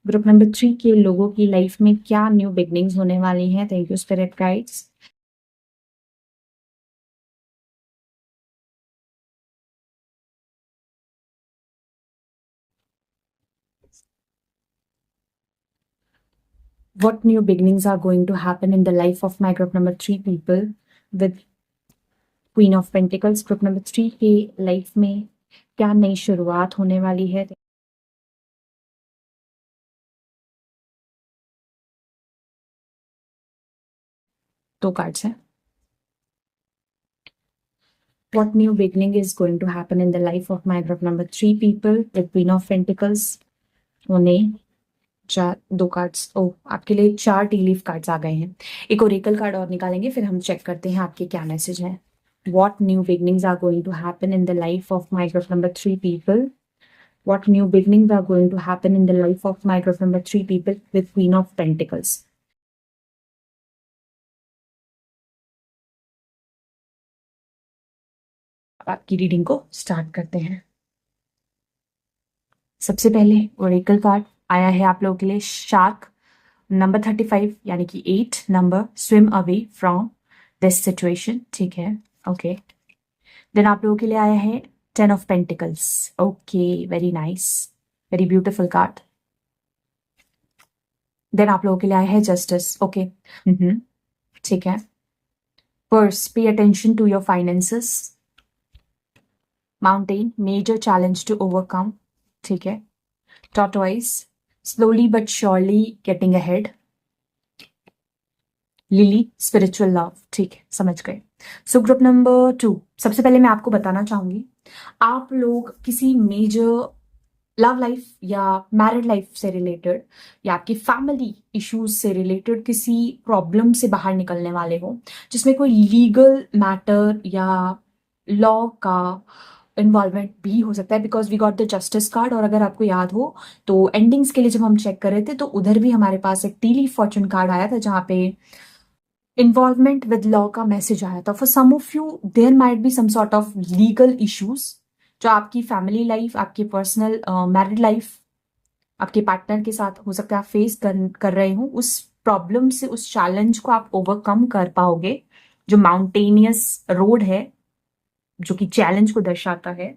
Group number 3 के लोगों की लाइफ में क्या न्यू बिगनिंग्स होने वाली हैं? Thank you spirit guides. What new beginnings are going to happen in the life of my group number 3 people with queen of pentacles? Group number 3 के लाइफ में क्या नई शुरुआत होने वाली है? दो कार्ड्स हैं। What new beginning is going to happen in the life of my group number 3 people with Queen of Pentacles? उन्हें चार दो कार्ड्स आपके लिए 4 टी लीफ कार्ड्स आ गए हैं। एक ओरेकल कार्ड और निकालेंगे, फिर हम चेक करते हैं आपके क्या मैसेज हैं। What new beginnings are going to happen in the life of my group number 3 people? What new beginnings are going to happen in the life of my group number 3 people with Queen of Pentacles? अब आपकी रीडिंग को स्टार्ट करते हैं। सबसे पहले ओरेकल कार्ड आया है आप लोगों के लिए शार्क नंबर 35 यानी कि 8 number, swim away from this situation. ठीक है, ओके। देन आप लोगों के लिए आया है 10 of pentacles. Okay, very nice, very beautiful card. Then आप लोगों के लिए आया है जस्टिस। ओके, ठीक है। Purse, pay attention to your finances. Mountain, major challenge to overcome. ठीक है। Tortoise, slowly but surely getting ahead. Lily, spiritual love. ठीक है, समझ गए। सो ग्रुप नंबर 2, सबसे पहले मैं आपको बताना चाहूंगी, आप लोग किसी मेजर लव लाइफ या मैरिड लाइफ से रिलेटेड या आपकी फैमिली इश्यूज से रिलेटेड किसी प्रॉब्लम से बाहर निकलने वाले हो, जिसमें कोई लीगल मैटर या लॉ का इन्वॉल्वमेंट भी हो सकता है, because we got the justice card. और अगर आपको याद हो तो एंडिंग्स के लिए जब हम चेक कर रहे थे तो उधर भी हमारे पास एक टी लीफ फॉर्चून कार्ड आया था जहां पे इन्वॉल्वमेंट विद लॉ का मैसेज आया था। For some of you there might be some sort of legal issues जो आपकी फैमिली लाइफ, आपकी पर्सनल मैरिड लाइफ, आपके पार्टनर के साथ हो सकता है आप फेस कर रहे हो। उस प्रॉब्लम से, उस चैलेंज को आप ओवरकम कर पाओगे। जो माउंटेनियस रोड है, जो कि चैलेंज को दर्शाता है,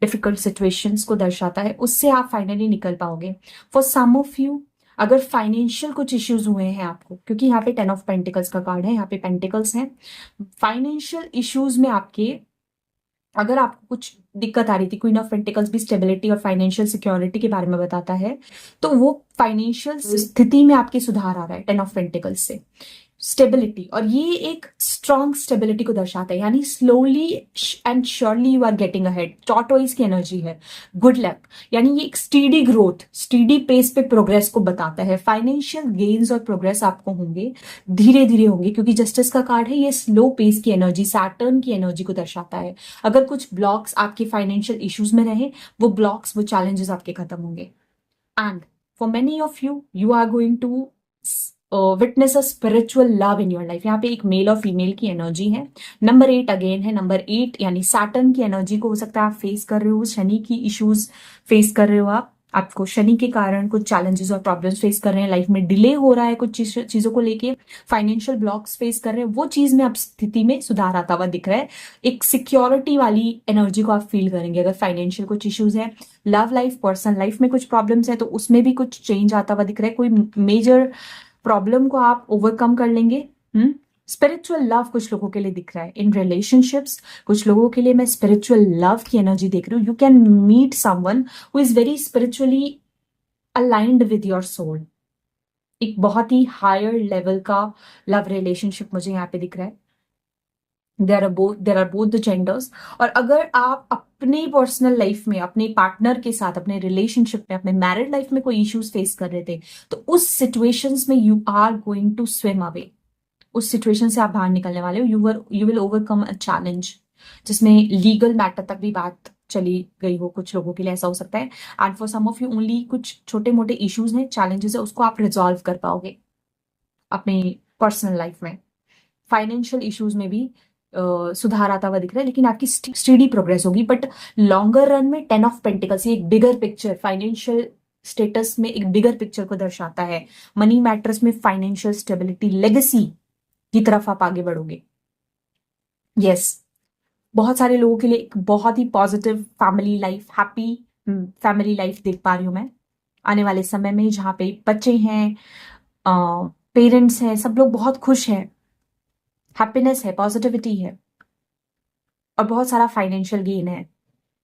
डिफिकल्ट सिचुएशंस को दर्शाता है, उससे आप फाइनली निकल पाओगे। फॉर सम ऑफ यू अगर फाइनेंशियल कुछ इश्यूज हुए हैं आपको, क्योंकि यहाँ पे 10 ऑफ पेंटिकल्स का कार्ड है, यहाँ पे पेंटिकल्स हैं, फाइनेंशियल इश्यूज में आपके अगर आपको कुछ दिक्कत आ रही थी, क्वीन ऑफ पेंटिकल्स भी स्टेबिलिटी और फाइनेंशियल सिक्योरिटी के बारे में बताता है, तो वो फाइनेंशियल स्थिति में आपके सुधार आ रहा है 10 ऑफ पेंटिकल्स से। स्टेबिलिटी, और ये एक स्ट्रॉन्ग स्टेबिलिटी को दर्शाता है, यानी slowly and surely you are getting ahead. Tortoise की एनर्जी है, गुड लक, यानी ये एक स्टीडी ग्रोथ, स्टीडी पेस पे प्रोग्रेस को बताता है। फाइनेंशियल गेन्स और प्रोग्रेस आपको होंगे, धीरे धीरे होंगे, क्योंकि जस्टिस का कार्ड है, ये स्लो पेस की एनर्जी, सैटर्न की एनर्जी को दर्शाता है। अगर कुछ ब्लॉक्स आपके फाइनेंशियल इश्यूज में रहे, वो ब्लॉक्स, वो चैलेंजेस आपके खत्म होंगे। And for many of you, you are going to witness a spiritual love in your life. यहाँ पे एक मेल और फीमेल की एनर्जी है। नंबर 8 अगेन है, नंबर 8 यानी सैटर्न की एनर्जी को हो सकता है आप फेस कर रहे हो, शनि की इश्यूज फेस कर रहे हो, आपको शनि के कारण कुछ चैलेंजेस और प्रॉब्लम्स फेस कर रहे हैं, लाइफ में डिले हो रहा है कुछ चीजों को लेके, फाइनेंशियल ब्लॉक्स फेस कर रहे हैं, वो चीज में अब स्थिति में सुधार आता हुआ दिख रहा है। एक सिक्योरिटी वाली एनर्जी को आप फील करेंगे अगर फाइनेंशियल कुछ इश्यूज है। लव लाइफ, पर्सनल लाइफ में कुछ प्रॉब्लम्स है तो उसमें भी कुछ चेंज आता हुआ दिख रहा है। कोई मेजर प्रॉब्लम को आप ओवरकम कर लेंगे। स्पिरिचुअल लव कुछ लोगों के लिए दिख रहा है इन रिलेशनशिप्स। कुछ लोगों के लिए मैं स्पिरिचुअल लव की एनर्जी देख रही हूँ। You can meet someone who is very spiritually aligned with your soul. एक बहुत ही हायर लेवल का लव रिलेशनशिप मुझे यहाँ पे दिख रहा है। There are both the genders. और अगर आप अपने पर्सनल लाइफ में, अपने पार्टनर के साथ, अपने रिलेशनशिप में, अपने मैरिड लाइफ में कोई इश्यूज फेस कर रहे थे, तो उस सिचुएशंस में you are going to swim away. उस सिचुएशन से आप बाहर निकलने वाले हो। You will overcome a challenge जिसमें लीगल मैटर तक भी बात चली गई हो। कुछ लोगों के लिए ऐसा हो सकता है। And for some of you only कुछ छोटे मोटे इश्यूज हैं, चैलेंजेस है, उसको आप रिजॉल्व कर पाओगे अपनी पर्सनल लाइफ में। फाइनेंशियल इश्यूज में भी सुधार आता हुआ दिख रहा है, लेकिन आपकी स्टीडी प्रोग्रेस होगी। बट लॉन्गर रन में 10 ऑफ पेंटिकल्स, ये एक बिगर पिक्चर, फाइनेंशियल स्टेटस में एक बिगर पिक्चर को दर्शाता है। मनी मैटर्स में फाइनेंशियल स्टेबिलिटी, लेगेसी की तरफ आप आगे बढ़ोगे। यस, बहुत सारे लोगों के लिए एक बहुत ही positive family life, happy family life देख पा रही हूं मैं आने वाले समय में, जहां पे बच्चे हैं, पेरेंट्स हैं, सब लोग बहुत खुश हैं, हैप्पीनेस है, पॉजिटिविटी है, और बहुत सारा फाइनेंशियल गेन है।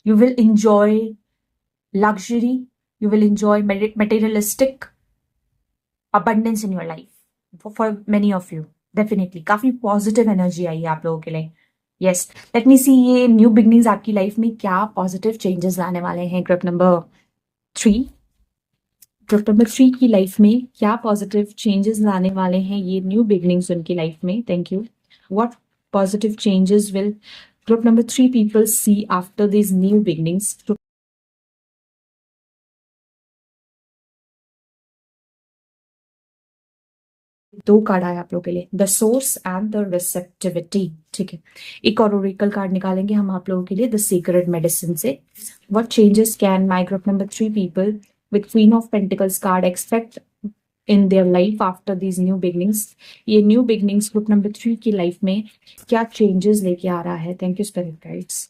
You will enjoy luxury, you will enjoy materialistic abundance in your life for many of you. Definitely काफी पॉजिटिव एनर्जी आई है आप लोगों के लिए। यस, लेट मी सी ये न्यू बिगनिंग्स आपकी लाइफ में क्या पॉजिटिव चेंजेस लाने वाले हैं। ग्रुप नंबर 3, ग्रुप नंबर 3 की लाइफ में क्या पॉजिटिव चेंजेस लाने वाले हैं ये न्यू बिगनिंग्स उनकी लाइफ में। Thank you. What positive changes will group number 3 people see after this new beginnings. 2 card आया आप लोगों के लिए, the source and the receptivity. ठीक है, एक और ओरेकल कार्ड निकालेंगे हम आप लोगों के लिए द सीक्रेट मेडिसिन से। What changes can my group number 3 people with queen of pentacles card expect in their life after these new beginnings. ये न्यू बिगनिंग्स ग्रुप नंबर 3 की लाइफ में क्या चेंजेस लेके आ रहा है। Thank you spirit guides.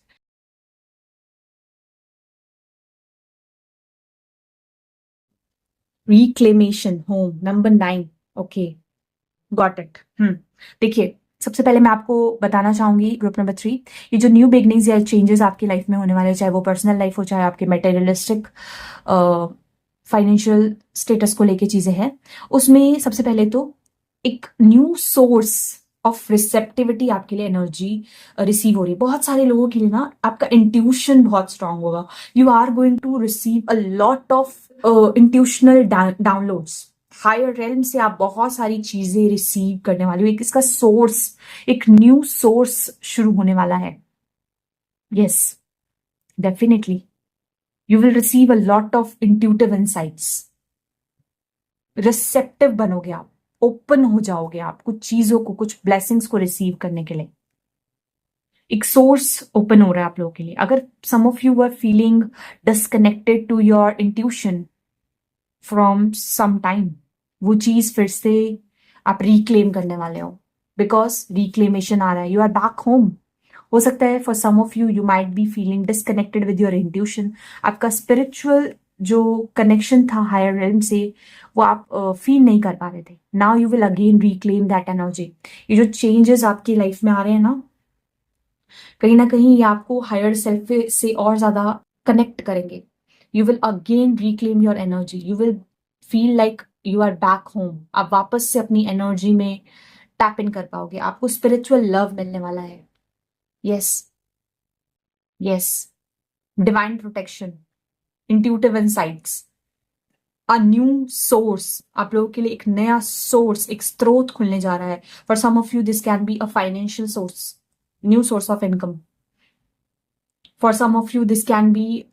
Reclamation home number 9। Okay, got it. देखिए, सबसे पहले मैं आपको बताना चाहूंगी ग्रुप नंबर 3, ये जो न्यू बिगनिंग्स या चेंजेस आपकी लाइफ में होने वाले, चाहे वो पर्सनल लाइफ हो, चाहे आपके मटेरियलिस्टिक फाइनेंशियल स्टेटस को लेके चीजें हैं, उसमें सबसे पहले तो एक न्यू सोर्स ऑफ रिसेप्टिविटी आपके लिए एनर्जी रिसीव हो रही है। बहुत सारे लोगों के लिए ना आपका इंट्यूशन बहुत स्ट्रांग होगा। You are going to receive a lot of intuitional downloads. Higher realm से आप बहुत सारी चीजें रिसीव करने वाली हो। एक इसका सोर्स, एक न्यू सोर्स शुरू होने वाला है। Yes, definitely you will receive a lot of intuitive insights. Receptive बनोगे आप, ओपन हो जाओगे आप कुछ चीजों को, कुछ ब्लेसिंग्स को रिसीव करने के लिए। एक सोर्स ओपन हो रहा है आप लोगों के लिए। अगर some of you are feeling disconnected to your intuition from some time, वो चीज फिर से आप रिक्लेम करने वाले हो, बिकॉज रिक्लेमेशन आ रहा है। You are back home. हो सकता है for some of you, you might be feeling disconnected with your intuition. आपका स्पिरिचुअल जो कनेक्शन था हायर रेल्म से, वो आप फील नहीं कर पा रहे थे। Now you will again reclaim that energy. ये जो चेंजेस आपकी लाइफ में आ रहे हैं ना कहीं ये आपको हायर सेल्फ से और ज्यादा कनेक्ट करेंगे। You will again reclaim your energy. You will feel like you are back home. आप वापस से अपनी एनर्जी में टैप इन कर पाओगे। आपको स्पिरिचुअल लव मिलने वाला है। Yes, yes, divine protection, intuitive insights, a new source. आप लोगों के लिए एक नया सोर्स, एक स्रोत खुलने जा रहा है। For some of you this can be a financial source, new source of income. For some of you this can be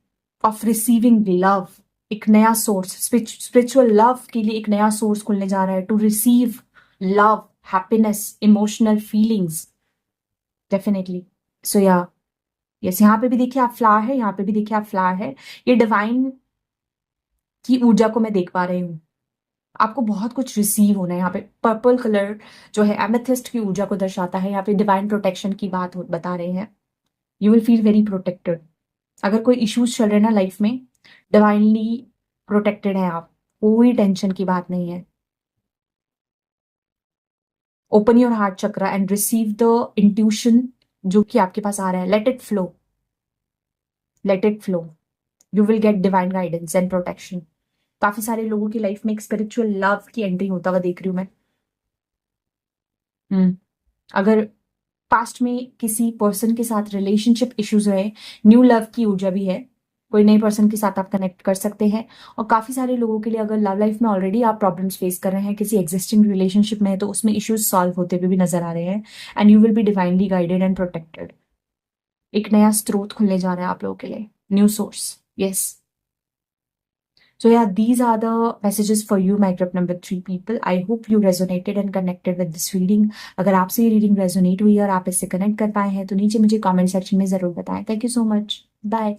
of receiving love, एक नया सोर्स, स्पिरिचुअल लव के लिए एक नया सोर्स खुलने जा रहा है। To receive love, happiness, emotional feelings, definitely. So yeah yes, यहाँ पे भी देखिए आप फ्लावर है, यहाँ पे भी देखिए आप फ्लावर है। ये डिवाइन की ऊर्जा को मैं देख पा रही हूँ। आपको बहुत कुछ रिसीव होना है। यहाँ पे पर्पल कलर जो है एमेथिस्ट की ऊर्जा को दर्शाता है। यहाँ पे डिवाइन प्रोटेक्शन की बात बता रहे हैं। You will feel very protected. अगर कोई इश्यूज चल रहे हैं ना लाइफ में, डिवाइनली प्रोटेक्टेड है आप, कोई टेंशन की बात नहीं है। Open your heart chakra and receive the intuition जो कि आपके पास आ रहा है। Let it flow, let it flow. You will gate divine guidance and protection. काफी सारे लोगों की लाइफ में एक स्पिरिचुअल लव की एंट्री होता हुआ देख रही हूं मैं। अगर पास्ट में किसी पर्सन के साथ रिलेशनशिप इश्यूज रहे, न्यू लव की ऊर्जा भी है। कोई नए पर्सन के साथ आप कनेक्ट कर सकते हैं। और काफी सारे लोगों के लिए अगर लव लाइफ में ऑलरेडी आप प्रॉब्लम्स फेस कर रहे हैं, किसी एग्जिस्टिंग रिलेशनशिप में है, तो उसमें इश्यूज सॉल्व होते हुए भी नजर आ रहे हैं। And you will B divinely guided and protected. एक नया स्रोत खुलने जा रहा है आप लोगों के लिए, new source. Yes, so yeah, these are the messages for you, my group number 3 people. I hope you resonated and connected with this reading. अगर आपसे ये रीडिंग रेजोनेट हुई और आप इससे कनेक्ट कर पाए हैं तो नीचे मुझे कमेंट सेक्शन में जरूर बताएं। Thank you so much. Bye.